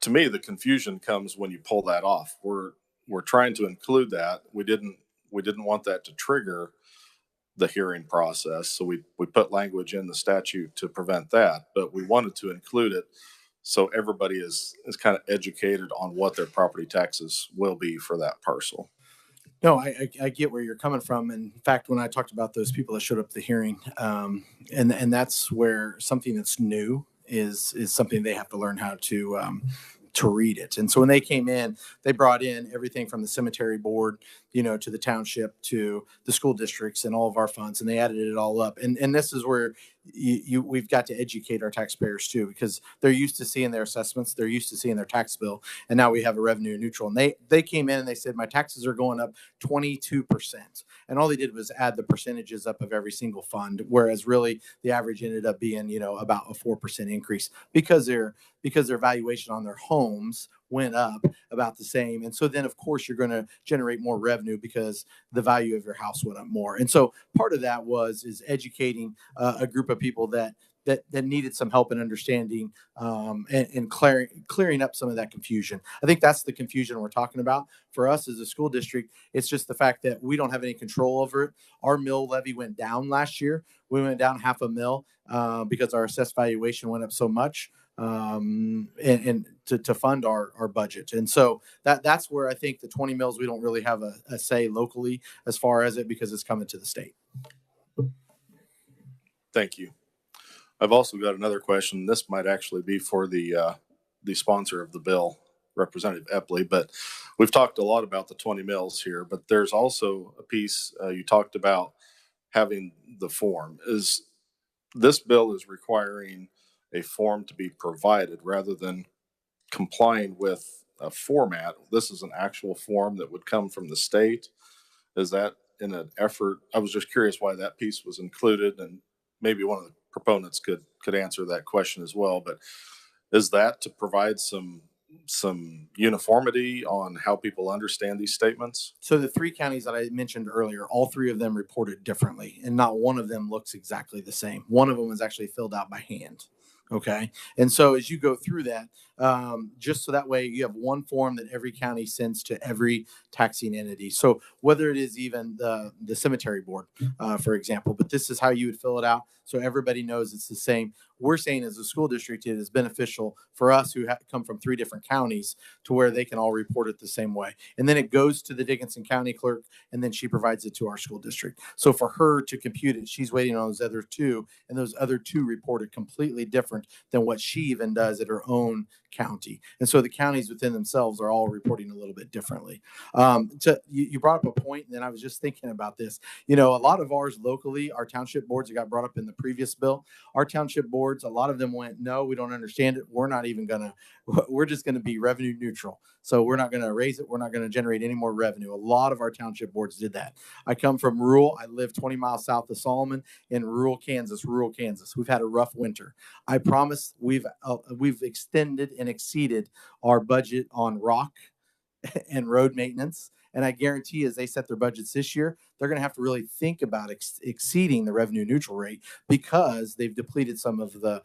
to me, the confusion comes when you pull that off. We're trying to include that. We didn't want that to trigger the hearing process. So we put language in the statute to prevent that, but we wanted to include it so everybody is kind of educated on what their property taxes will be for that parcel. No, I get where you're coming from. And in fact, when I talked about those people that showed up at the hearing, and that's where something that's new is something they have to learn how to read it. And so when they came in, they brought in everything from the cemetery board, to the township, to the school districts and all of our funds, and they added it all up. And this is where we've got to educate our taxpayers too, because they're used to seeing their assessments, they're used to seeing their tax bill, and now we have a revenue neutral. And they came in and they said, my taxes are going up 22%. And all they did was add the percentages up of every single fund, whereas really the average ended up being, about a 4% increase because their valuation on their homes went up about the same. And so then, of course, you're going to generate more revenue because the value of your house went up more. And so part of that is educating a group of people that needed some help in understanding and clearing up some of that confusion. I think that's the confusion we're talking about. For us as a school district, it's just the fact that we don't have any control over it. Our mill levy went down last year. We went down half a mil because our assessed valuation went up so much. and to fund our budget. And so that's where I think the 20 mills, we don't really have a say locally as far as it, because it's coming to the state. Thank you. I've also got another question. This might actually be for the sponsor of the bill, Representative Epley, but we've talked a lot about the 20 mills here, but there's also a piece you talked about having the form. Is this bill is requiring a form to be provided rather than complying with a format? This is an actual form that would come from the state. Is that in an effort? I was just curious why that piece was included, and maybe one of the proponents could answer that question as well. But is that to provide some uniformity on how people understand these statements? So the 3 counties that I mentioned earlier, all 3 of them reported differently, and not one of them looks exactly the same. One of them was actually filled out by hand. Okay. And so as you go through that, just so that way you have one form that every county sends to every taxing entity. So whether it is even the cemetery board, for example, but this is how you would fill it out, so everybody knows it's the same. We're saying as a school district, it is beneficial for us who come from 3 different counties to where they can all report it the same way. And then it goes to the Dickinson County clerk, and then she provides it to our school district. So for her to compute it, she's waiting on those other 2, and those other 2 reported completely different than what she even does at her own county. And so the counties within themselves are all reporting a little bit differently. You brought up a point, and then I was just thinking about this. A lot of ours locally, our township boards that got brought up in the previous bill, our township boards, a lot of them went, no, we don't understand it. We're just going to be revenue neutral. So we're not going to raise it. We're not going to generate any more revenue. A lot of our township boards did that. I come from rural. I live 20 miles south of Solomon in rural Kansas. We've had a rough winter. I promise we've extended and exceeded our budget on rock and road maintenance. And I guarantee as they set their budgets this year, they're going to have to really think about exceeding the revenue neutral rate, because they've depleted some of the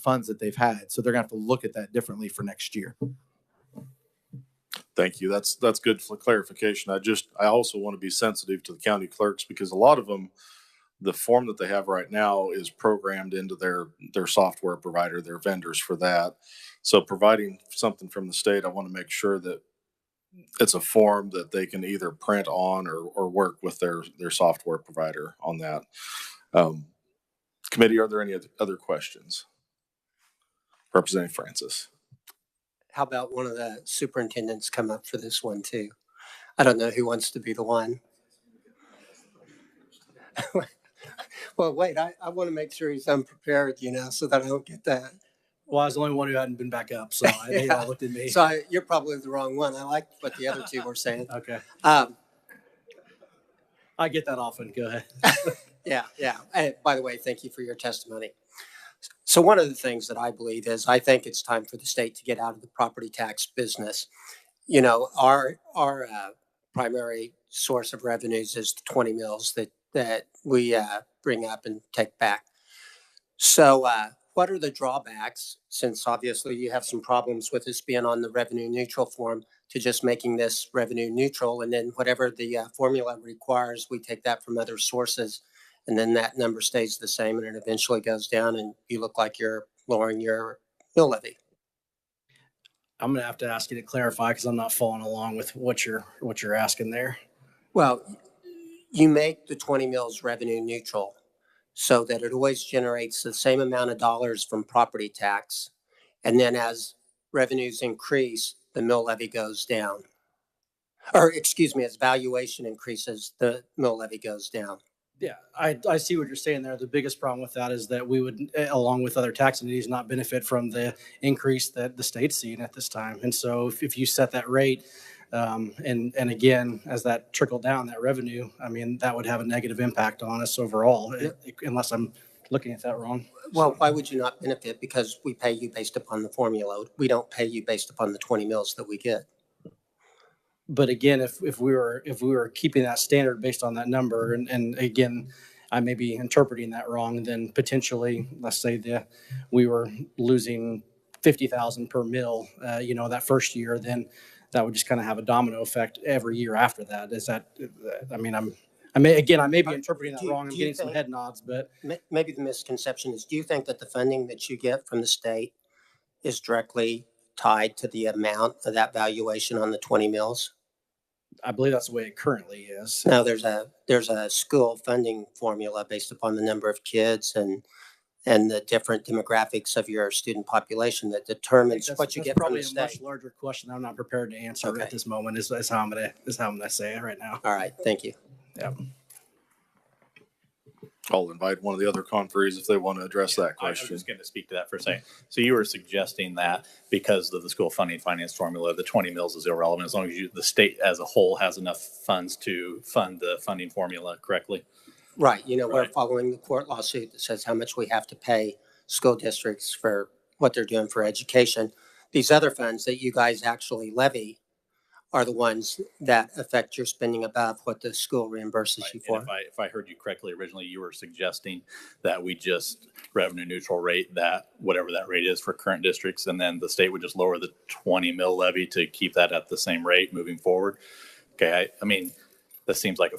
funds that they've had. So they're going to have to look at that differently for next year. Thank you. That's good for clarification. I also want to be sensitive to the county clerks, because a lot of them, the form that they have right now is programmed into their software provider, their vendors for that. So providing something from the state, I want to make sure that it's a form that they can either print on or work with their software provider on that. Committee, are there any other questions? Representative Francis. How about one of the superintendents come up for this one too? I don't know who wants to be the one. Well, wait, I want to make sure he's unprepared, so that I don't get that. Well, I was the only one who hadn't been back up, so they all looked at me. So you're probably the wrong one. I like what the other 2 were saying. Okay. I get that often. Go ahead. Yeah. And by the way, thank you for your testimony. So one of the things that I believe is I think it's time for the state to get out of the property tax business. Our primary source of revenues is the 20 mills that we bring up and take back. So what are the drawbacks, since obviously you have some problems with this being on the revenue neutral form, to just making this revenue neutral, and then whatever the formula requires, we take that from other sources, and then that number stays the same, and it eventually goes down, and you look like you're lowering your mill levy? I'm going to have to ask you to clarify, because I'm not following along with what you're asking there. Well, you make the 20 mills revenue neutral so that it always generates the same amount of dollars from property tax. And then as revenues increase, the mill levy goes down. Or excuse me, as valuation increases, the mill levy goes down. Yeah, I see what you're saying there. The biggest problem with that is that we would, along with other tax entities, not benefit from the increase that the state's seeing at this time. And so if you set that rate, and again, as that trickled down, that revenue, that would have a negative impact on us overall, unless I'm looking at that wrong. Well, why would you not benefit? Because we pay you based upon the formula. We don't pay you based upon the 20 mills that we get. But again, if we were keeping that standard based on that number, and again, I may be interpreting that wrong, then potentially, let's say we were losing 50,000 per mill, that first year, then that would just kind of have a domino effect every year after that. Is that? I may be interpreting that wrong. I'm getting some head nods, but maybe the misconception is: do you think that the funding that you get from the state is directly tied to the amount of that valuation on the 20 mills? I believe that's the way it currently is. No, there's a school funding formula based upon the number of kids and the different demographics of your student population that determines what you get from probably the a much state. larger question I'm not prepared to answer Okay. at this moment. Is how I'm gonna say it right now. All right, thank you. Yeah. I'll invite one of the other conferees if they want to address that I was question. just going to speak to that for a second. So you were suggesting that because of the school funding finance formula, the 20 mills is irrelevant as long as the state as a whole has enough funds to fund the funding formula correctly. Right. You know, we're Right. following the court lawsuit that says how much we have to pay school districts for what they're doing for education. These other funds that you guys actually levy are the ones that affect your spending above what the school reimburses Right. you for. And if I heard you correctly, originally you were suggesting that we just revenue neutral rate that whatever that rate is for current districts, and then the state would just lower the 20 mil levy to keep that at the same rate moving forward. Okay, I mean, this seems like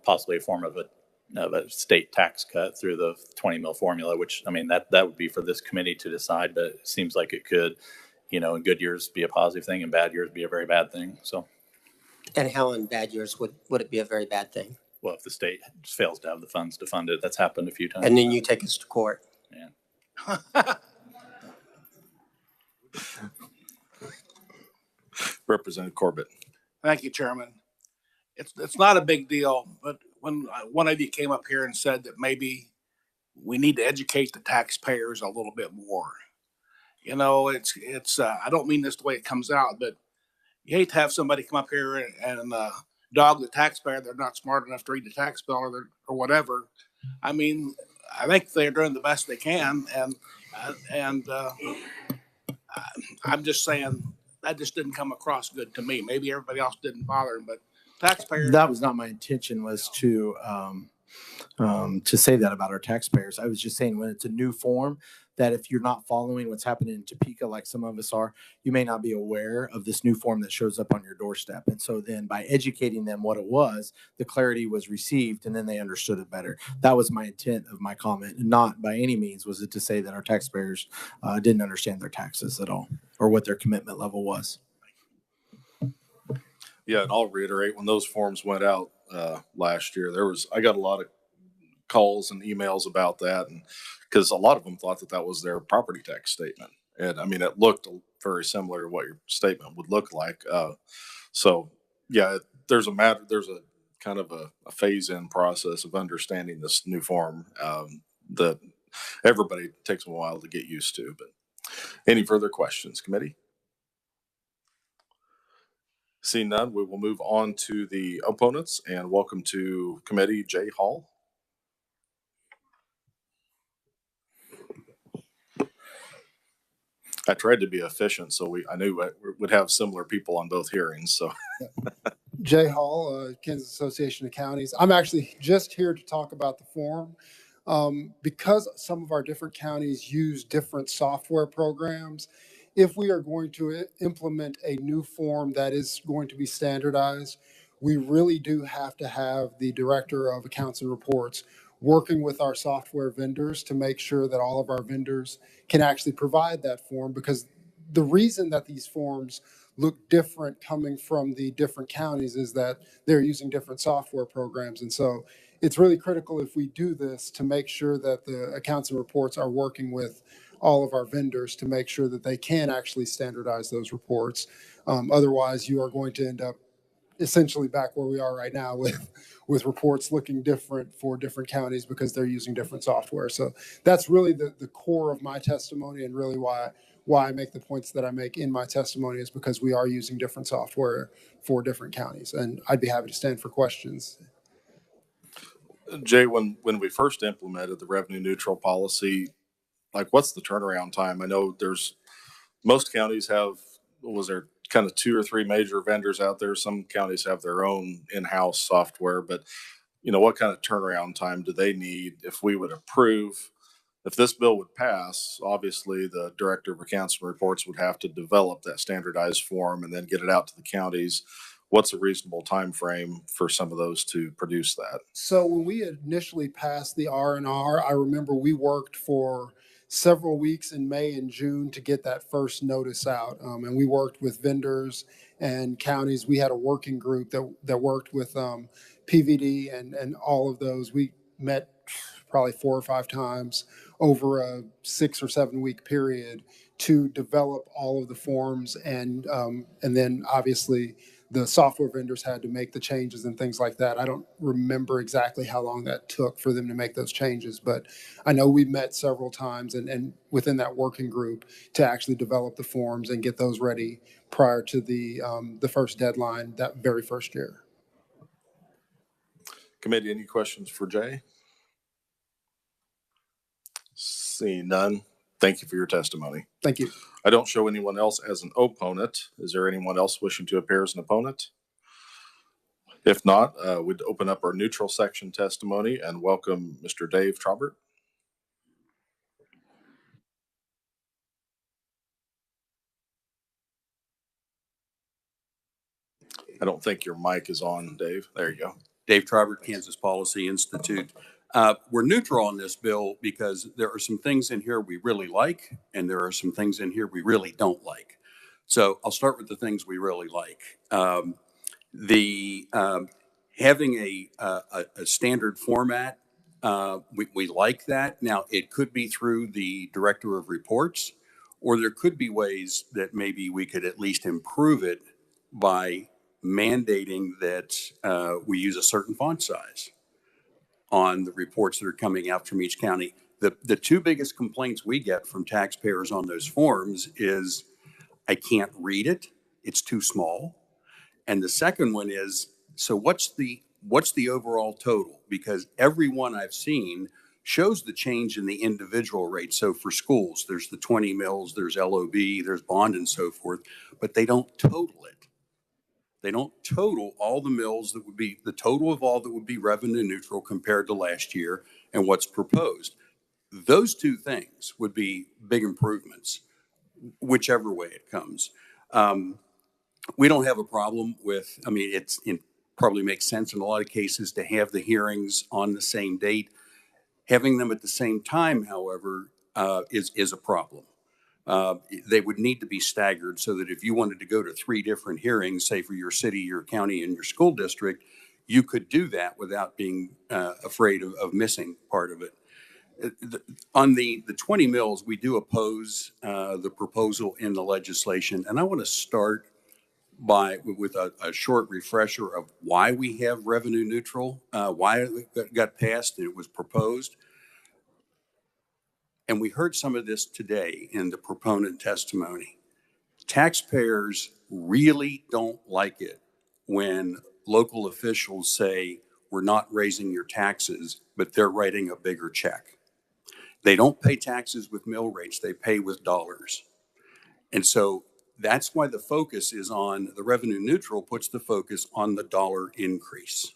possibly a form of a state tax cut through the 20 mil formula, which I mean that would be for this committee to decide, but it seems like it could, in good years be a positive thing, in bad years be a very bad thing. So. And how in bad years would it be a very bad thing? Well, if the state just fails to have the funds to fund it, that's happened a few times. And then you take us to court. Yeah. Representative Corbett. Thank you, Chairman. It's not a big deal, but when one of you came up here and said that maybe we need to educate the taxpayers a little bit more. It's I don't mean this the way it comes out, but you hate to have somebody come up here and dog the taxpayer. They're not smart enough to read the tax bill or whatever. I mean, I think they're doing the best they can, and I'm just saying that just didn't come across good to me. Maybe everybody else didn't bother, but taxpayers. That was not my intention, was to say that about our taxpayers. I was just saying when it's a new form, that if you're not following what's happening in Topeka, like some of us are, you may not be aware of this new form that shows up on your doorstep. And so then by educating them what it was, the clarity was received and then they understood it better. That was my intent of my comment. Not by any means was it to say that our taxpayers didn't understand their taxes at all or what their commitment level was. Yeah, and I'll reiterate, when those forms went out last year, I got a lot of calls and emails about that, and because a lot of them thought that was their property tax statement, and I mean it looked very similar to what your statement would look like. So yeah, there's a kind of a phase-in process of understanding this new form that everybody takes a while to get used to. But any further questions, committee? Seeing none, we will move on to the opponents, and welcome to committee Jay Hall. I tried to be efficient, so I knew we'd have similar people on both hearings. So, Jay Hall, Kansas Association of Counties. I'm actually just here to talk about the form. Because some of our different counties use different software programs, if we are going to implement a new form that is going to be standardized, we really do have to have the Director of Accounts and Reports working with our software vendors to make sure that all of our vendors can actually provide that form, because the reason that these forms look different coming from the different counties is that they're using different software programs. And so it's really critical if we do this to make sure that the accounts and reports are working with all of our vendors to make sure that they can actually standardize those reports. Otherwise, you are going to end up essentially back where we are right now with reports looking different for different counties because they're using different software. So that's really the core of my testimony, and really why I make the points that I make in my testimony is because we are using different software for different counties. And I'd be happy to stand for questions. Jay, when we first implemented the revenue neutral policy, like what's the turnaround time? I know most counties have, was there kind of 2 or 3 major vendors out there? Some counties have their own in-house software, but what kind of turnaround time do they need if we would approve? If this bill would pass, obviously the Director of Accounts and Reports would have to develop that standardized form and then get it out to the counties. What's a reasonable time frame for some of those to produce that? So when we initially passed the R&R, I remember we worked for several weeks in May and June to get that first notice out. And we worked with vendors and counties. We had a working group that worked with PVD and all of those. We met probably 4 or 5 times over a 6 or 7 week period to develop all of the forms. And then obviously the software vendors had to make the changes and things like that. I don't remember exactly how long that took for them to make those changes, but I know we met several times and within that working group to actually develop the forms and get those ready prior to the first deadline that very first year. Committee, any questions for Jay? Seeing none, thank you for your testimony. Thank you. I don't show anyone else as an opponent. Is there anyone else wishing to appear as an opponent? If not, we'd open up our neutral section testimony and welcome Mr. Dave Trobert. I don't think your mic is on, Dave. There you go. Dave Trobert, Kansas Policy Institute. We're neutral on this bill because there are some things in here we really like, and there are some things in here we really don't like. So I'll start with the things we really like. Having a standard format, we like that. Now, it could be through the Director of Reports, or there could be ways that maybe we could at least improve it by mandating that we use a certain font size on the reports that are coming out from each county. The 2 biggest complaints we get from taxpayers on those forms is, I can't read it, it's too small. And the second one is, so what's the overall total? Because every one I've seen shows the change in the individual rate. So for schools, there's the 20 mills, there's LOB, there's bond and so forth, but they don't total it. They don't total all the mills that would be the total of all that would be revenue neutral compared to last year and what's proposed. Those 2 things would be big improvements, whichever way it comes. We don't have a problem with, I mean, it probably makes sense in a lot of cases to have the hearings on the same date. Having them at the same time, however, is a problem. They would need to be staggered so that if you wanted to go to 3 different hearings, say for your city, your county, and your school district, you could do that without being afraid of missing part of it. On the 20 mills, we do oppose the proposal in the legislation, and I want to start with a short refresher of why we have revenue neutral, why it got passed and it was proposed. And we heard some of this today in the proponent testimony. Taxpayers really don't like it when local officials say, we're not raising your taxes, but they're writing a bigger check. They don't pay taxes with mill rates, they pay with dollars. And so that's why the focus is on the revenue neutral, puts the focus on the dollar increase.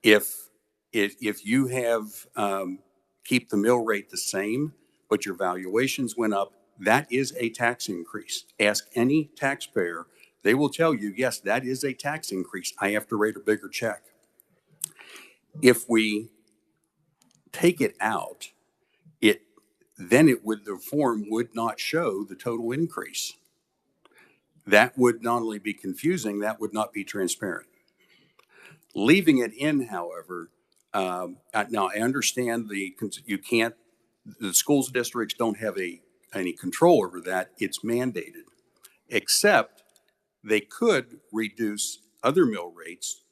If you have keep the mill rate the same, but your valuations went up, that is a tax increase. Ask any taxpayer, they will tell you, yes, that is a tax increase. I have to write a bigger check. If we take it out, the form would not show the total increase. That would not only be confusing, that would not be transparent. Leaving it in, however, now I understand the schools districts don't have any control over that. It's mandated, except they could reduce other mill rates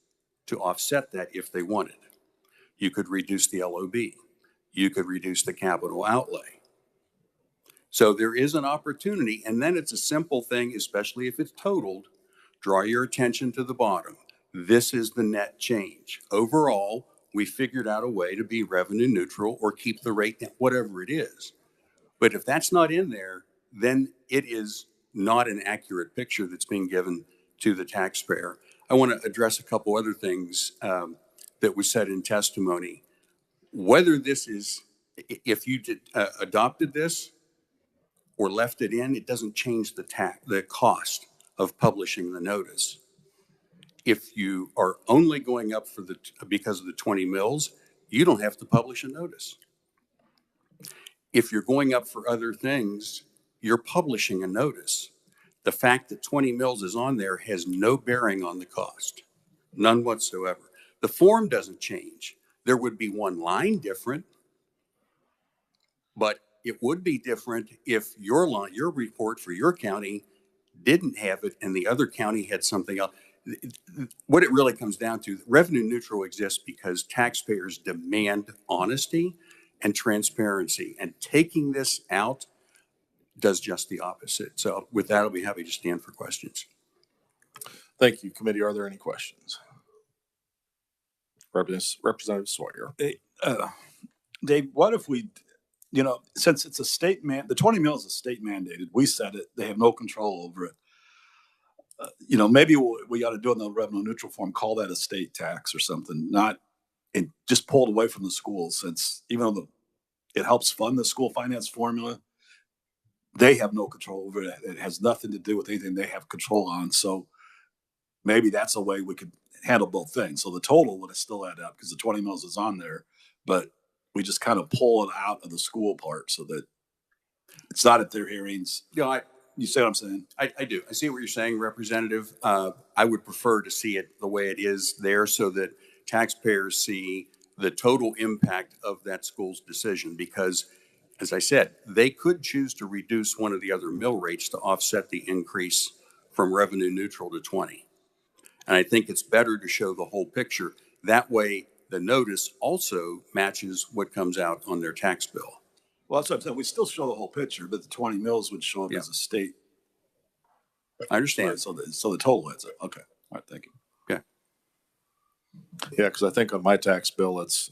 to offset that if they wanted. You could reduce the LOB. You could reduce the capital outlay. So there is an opportunity, and then it's a simple thing, especially if it's totaled. Draw your attention to the bottom. This is the net change. Overall, we figured out a way to be revenue neutral or keep the rate at whatever it is. But if that's not in there, then it is not an accurate picture that's being given to the taxpayer. I want to address a couple other things that was said in testimony. Whether this is, if you adopted this or left it in, it doesn't change the cost of publishing the notice. If you are only going up because of the 20 mills, you don't have to publish a notice. If you're going up for other things, you're publishing a notice. The fact that 20 mils is on there has no bearing on the cost, none whatsoever. The form doesn't change. There would be one line different, but it would be different if your line, your report for your county didn't have it and the other county had something else. What it really comes down to, revenue neutral exists because taxpayers demand honesty and transparency, and taking this out does just the opposite. So with that, I'll be happy to stand for questions. Thank you, committee. Are there any questions? Representative Sawyer. Dave, what if we, since it's a state the 20 mils is state mandated, we set it, they have no control over it. Maybe we ought to do it in the revenue neutral form, call that a state tax or something, not, and just pull it away from the schools, since even though it helps fund the school finance formula, they have no control over it. It has nothing to do with anything they have control on. So maybe that's a way we could handle both things. So the total would have still add up because the 20 mils is on there, but we just kind of pull it out of the school part so that it's not at their hearings. You see what I'm saying? I do. I see what you're saying, Representative. I would prefer to see it the way it is there so that taxpayers see the total impact of that school's decision, because, as I said, they could choose to reduce one of the other mill rates to offset the increase from revenue neutral to 20. And I think it's better to show the whole picture. That way, the notice also matches what comes out on their tax bill. Well, that's what I'm saying. We still show the whole picture, but the 20 mils would show up as a state. I understand. Right, so the total adds up. Okay. All right. Thank you. Okay. Yeah, because I think on my tax bill, it's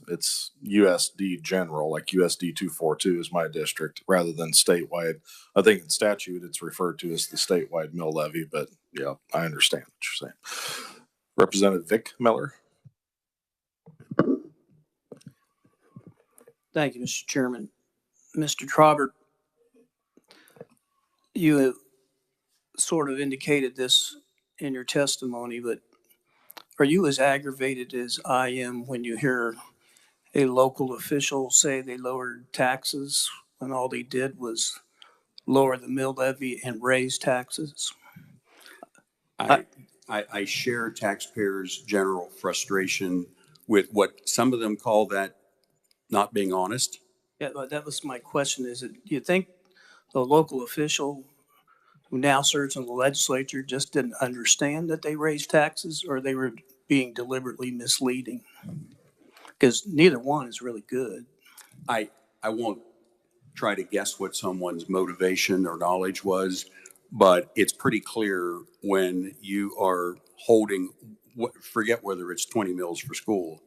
USD general, like USD 242 is my district rather than statewide. I think in statute, it's referred to as the statewide mill levy, but yeah, I understand what you're saying. Representative Vic Miller. Thank you, Mr. Chairman. Mr. Trobert, you have sort of indicated this in your testimony, but are you as aggravated as I am when you hear a local official say they lowered taxes when all they did was lower the mill levy and raise taxes? I share taxpayers' general frustration with what some of them call that not being honest. Yeah, but that was my question. Is it, you think the local official who now serves in the legislature just didn't understand that they raised taxes, or they were being deliberately misleading? Because neither one is really good. I won't try to guess what someone's motivation or knowledge was, but it's pretty clear when you are holding, forget whether it's 20 mils for school.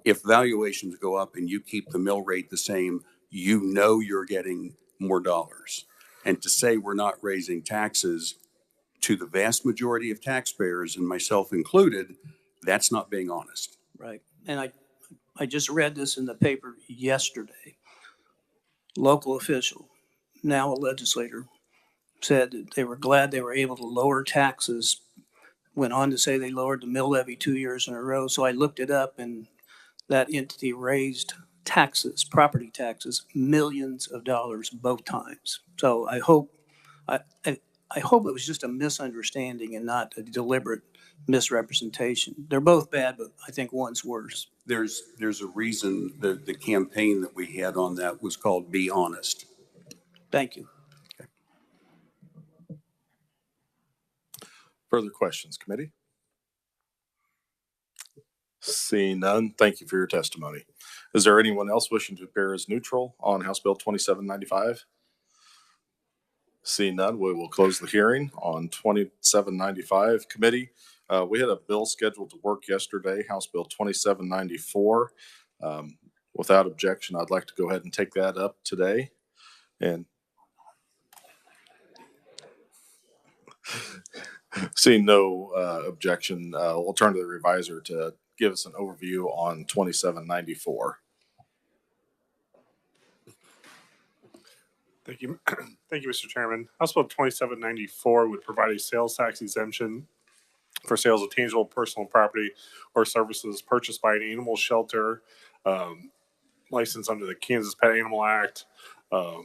If valuations go up and you keep the mill rate the same, you know you're getting more dollars. And to say we're not raising taxes to the vast majority of taxpayers, and myself included, that's not being honest. Right. And I just read this in the paper yesterday. Local official, now a legislator, said that they were glad they were able to lower taxes, went on to say they lowered the mill levy 2 years in a row. So I looked it up, and that entity raised taxes, property taxes, millions of dollars both times. So I hope it was just a misunderstanding and not a deliberate misrepresentation. They're both bad, but I think one's worse. There's a reason the campaign that we had on that was called Be Honest. Thank you. Okay. Further questions, committee? Seeing none, thank you for your testimony. Is there anyone else wishing to appear as neutral on House Bill 2795? Seeing none, we will close the hearing on 2795. Committee, we had a bill scheduled to work yesterday, House Bill 2794. Without objection, I'd like to go ahead and take that up today. And seeing no objection, we'll turn to the reviser to give us an overview on 2794. Thank you. Thank you, Mr. Chairman. House Bill 2794 would provide a sales tax exemption for sales of tangible personal property or services purchased by an animal shelter licensed under the Kansas Pet Animal Act, or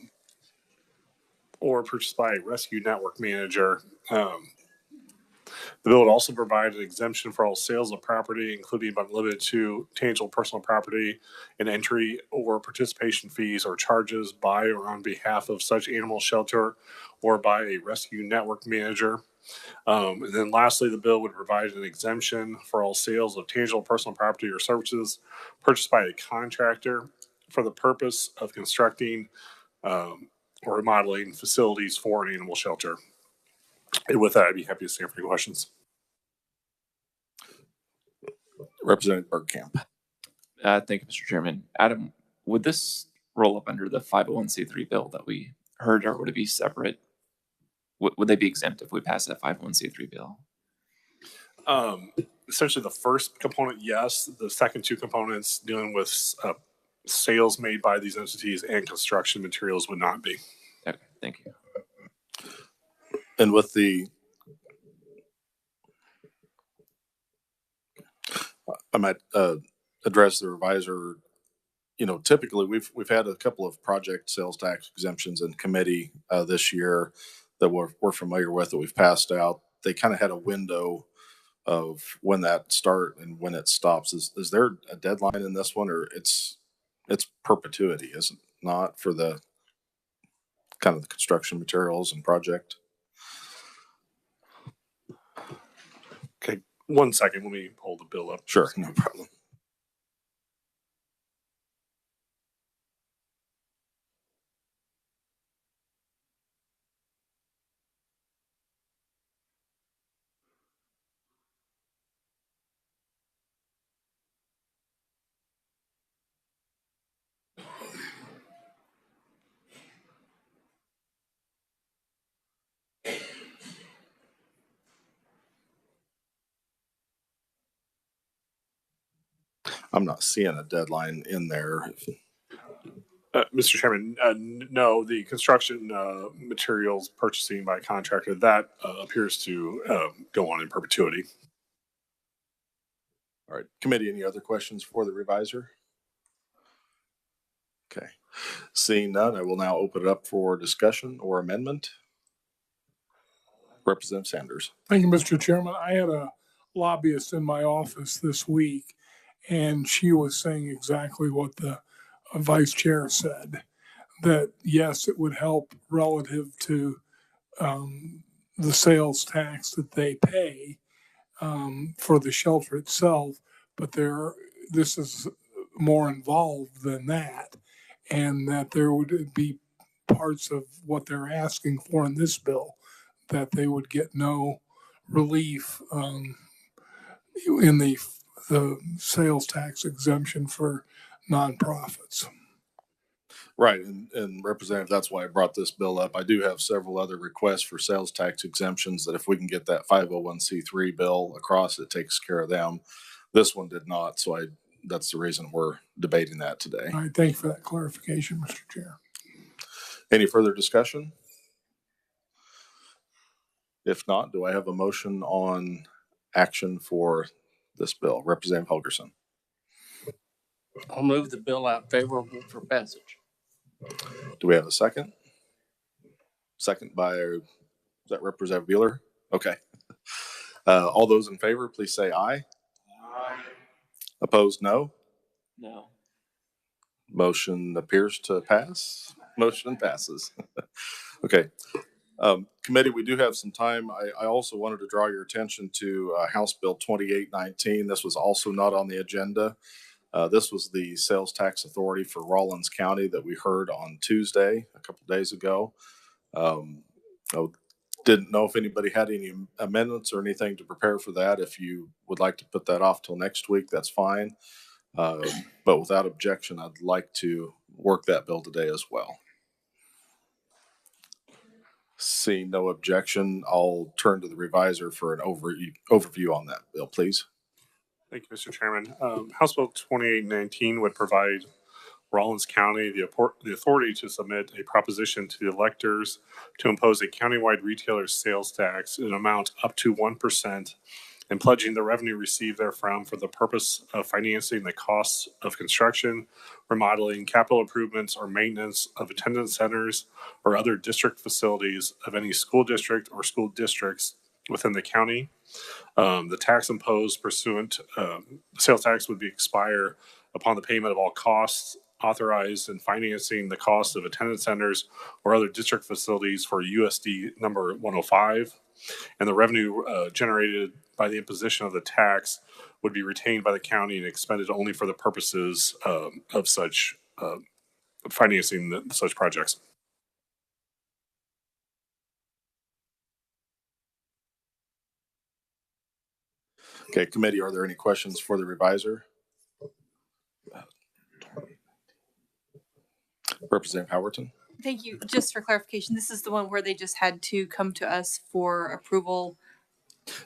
purchased by a rescue network manager. The bill would also provide an exemption for all sales of property, including but not limited to tangible personal property, and entry or participation fees or charges by or on behalf of such animal shelter or by a rescue network manager. And then lastly, the bill would provide an exemption for all sales of tangible personal property or services purchased by a contractor for the purpose of constructing or remodeling facilities for an animal shelter. And with that, I'd be happy to answer any questions. Representative Bergkamp. Thank you, Mr. Chairman. Adam, would this roll up under the 501c3 bill that we heard, or would it be separate? Would they be exempt if we pass that 501c3 bill? Essentially, the first component, yes. The second two components, dealing with sales made by these entities and construction materials, would not be. Okay, thank you. And with the, I might address the revisor. You know, typically we've had a couple of project sales tax exemptions in committee this year that we're familiar with, that we've passed out. They kind of had a window of when that start and when it stops. Is there a deadline in this one, or it's perpetuity, is it not, for the kind of the construction materials and project? Okay, 1 second. Let me pull the bill up. Sure, no problem. I'm not seeing a deadline in there. Mr. Chairman, no, the construction materials purchasing by contractor, that appears to go on in perpetuity. All right, committee, any other questions for the revisor? Okay, seeing none, I will now open it up for discussion or amendment. Representative Sanders. Thank you, Mr. Chairman. I had a lobbyist in my office this week, and she was saying exactly what the vice chair said, that yes, it would help relative to the sales tax that they pay for the shelter itself, but this is more involved than that, and that there would be parts of what they're asking for in this bill that they would get no relief in the sales tax exemption for nonprofits. Right, and Representative, that's why I brought this bill up. I do have several other requests for sales tax exemptions that if we can get that 501c3 bill across, it takes care of them. This one did not, so that's the reason we're debating that today. All right, thank you for that clarification, Mr. Chair. Any further discussion? If not, do I have a motion on action for this bill? Representative Helgerson. I'll move the bill out favorable for passage. Do we have a second? Second by, is that Representative Bueller? Okay. All those in favor, please say aye. Aye. Opposed, no? No. Motion appears to pass. Motion passes. Okay. Committee, we do have some time. I also wanted to draw your attention to House Bill 2819. This was also not on the agenda. This was the sales tax authority for Rawlins County that we heard on Tuesday, a couple days ago. I didn't know if anybody had any amendments or anything to prepare for that. If you would like to put that off till next week, that's fine. But without objection, I'd like to work that bill today as well. Seeing no objection, I'll turn to the revisor for an overview on that bill, please. Thank you, Mr. Chairman. House Bill 2819 would provide Rawlins County the authority to submit a proposition to the electors to impose a countywide retailer sales tax in an amount up to 1% and pledging the revenue received therefrom for the purpose of financing the costs of construction, remodeling, capital improvements, or maintenance of attendance centers or other district facilities of any school district or school districts within the county. The tax imposed pursuant, sales tax would be expire upon the payment of all costs authorized in financing the cost of attendance centers or other district facilities for USD number 105. And the revenue generated by the imposition of the tax would be retained by the county and expended only for the purposes of such financing such projects. Okay, committee, are there any questions for the revisor? Representative Howerton. Thank you. Just for clarification, this is the one where they just had to come to us for approval.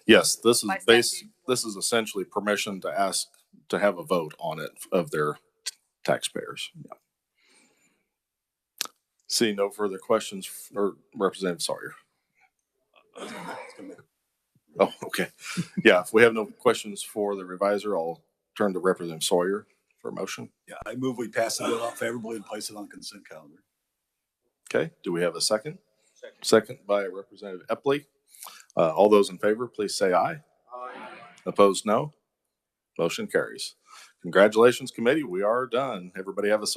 Yes, this is By statute. this is essentially permission to ask to have a vote on it of their taxpayers. Yeah. Seeing no further questions, or Representative Sawyer. Oh, okay. Yeah, if we have no questions for the revisor, I'll turn to Representative Sawyer for a motion. Yeah, I move we pass the bill out favorably and place it on the consent calendar. Okay, do we have a second? Second by Representative Epley. All those in favor, please say aye. Aye. Opposed, no. Motion carries. Congratulations, committee. We are done. Everybody have a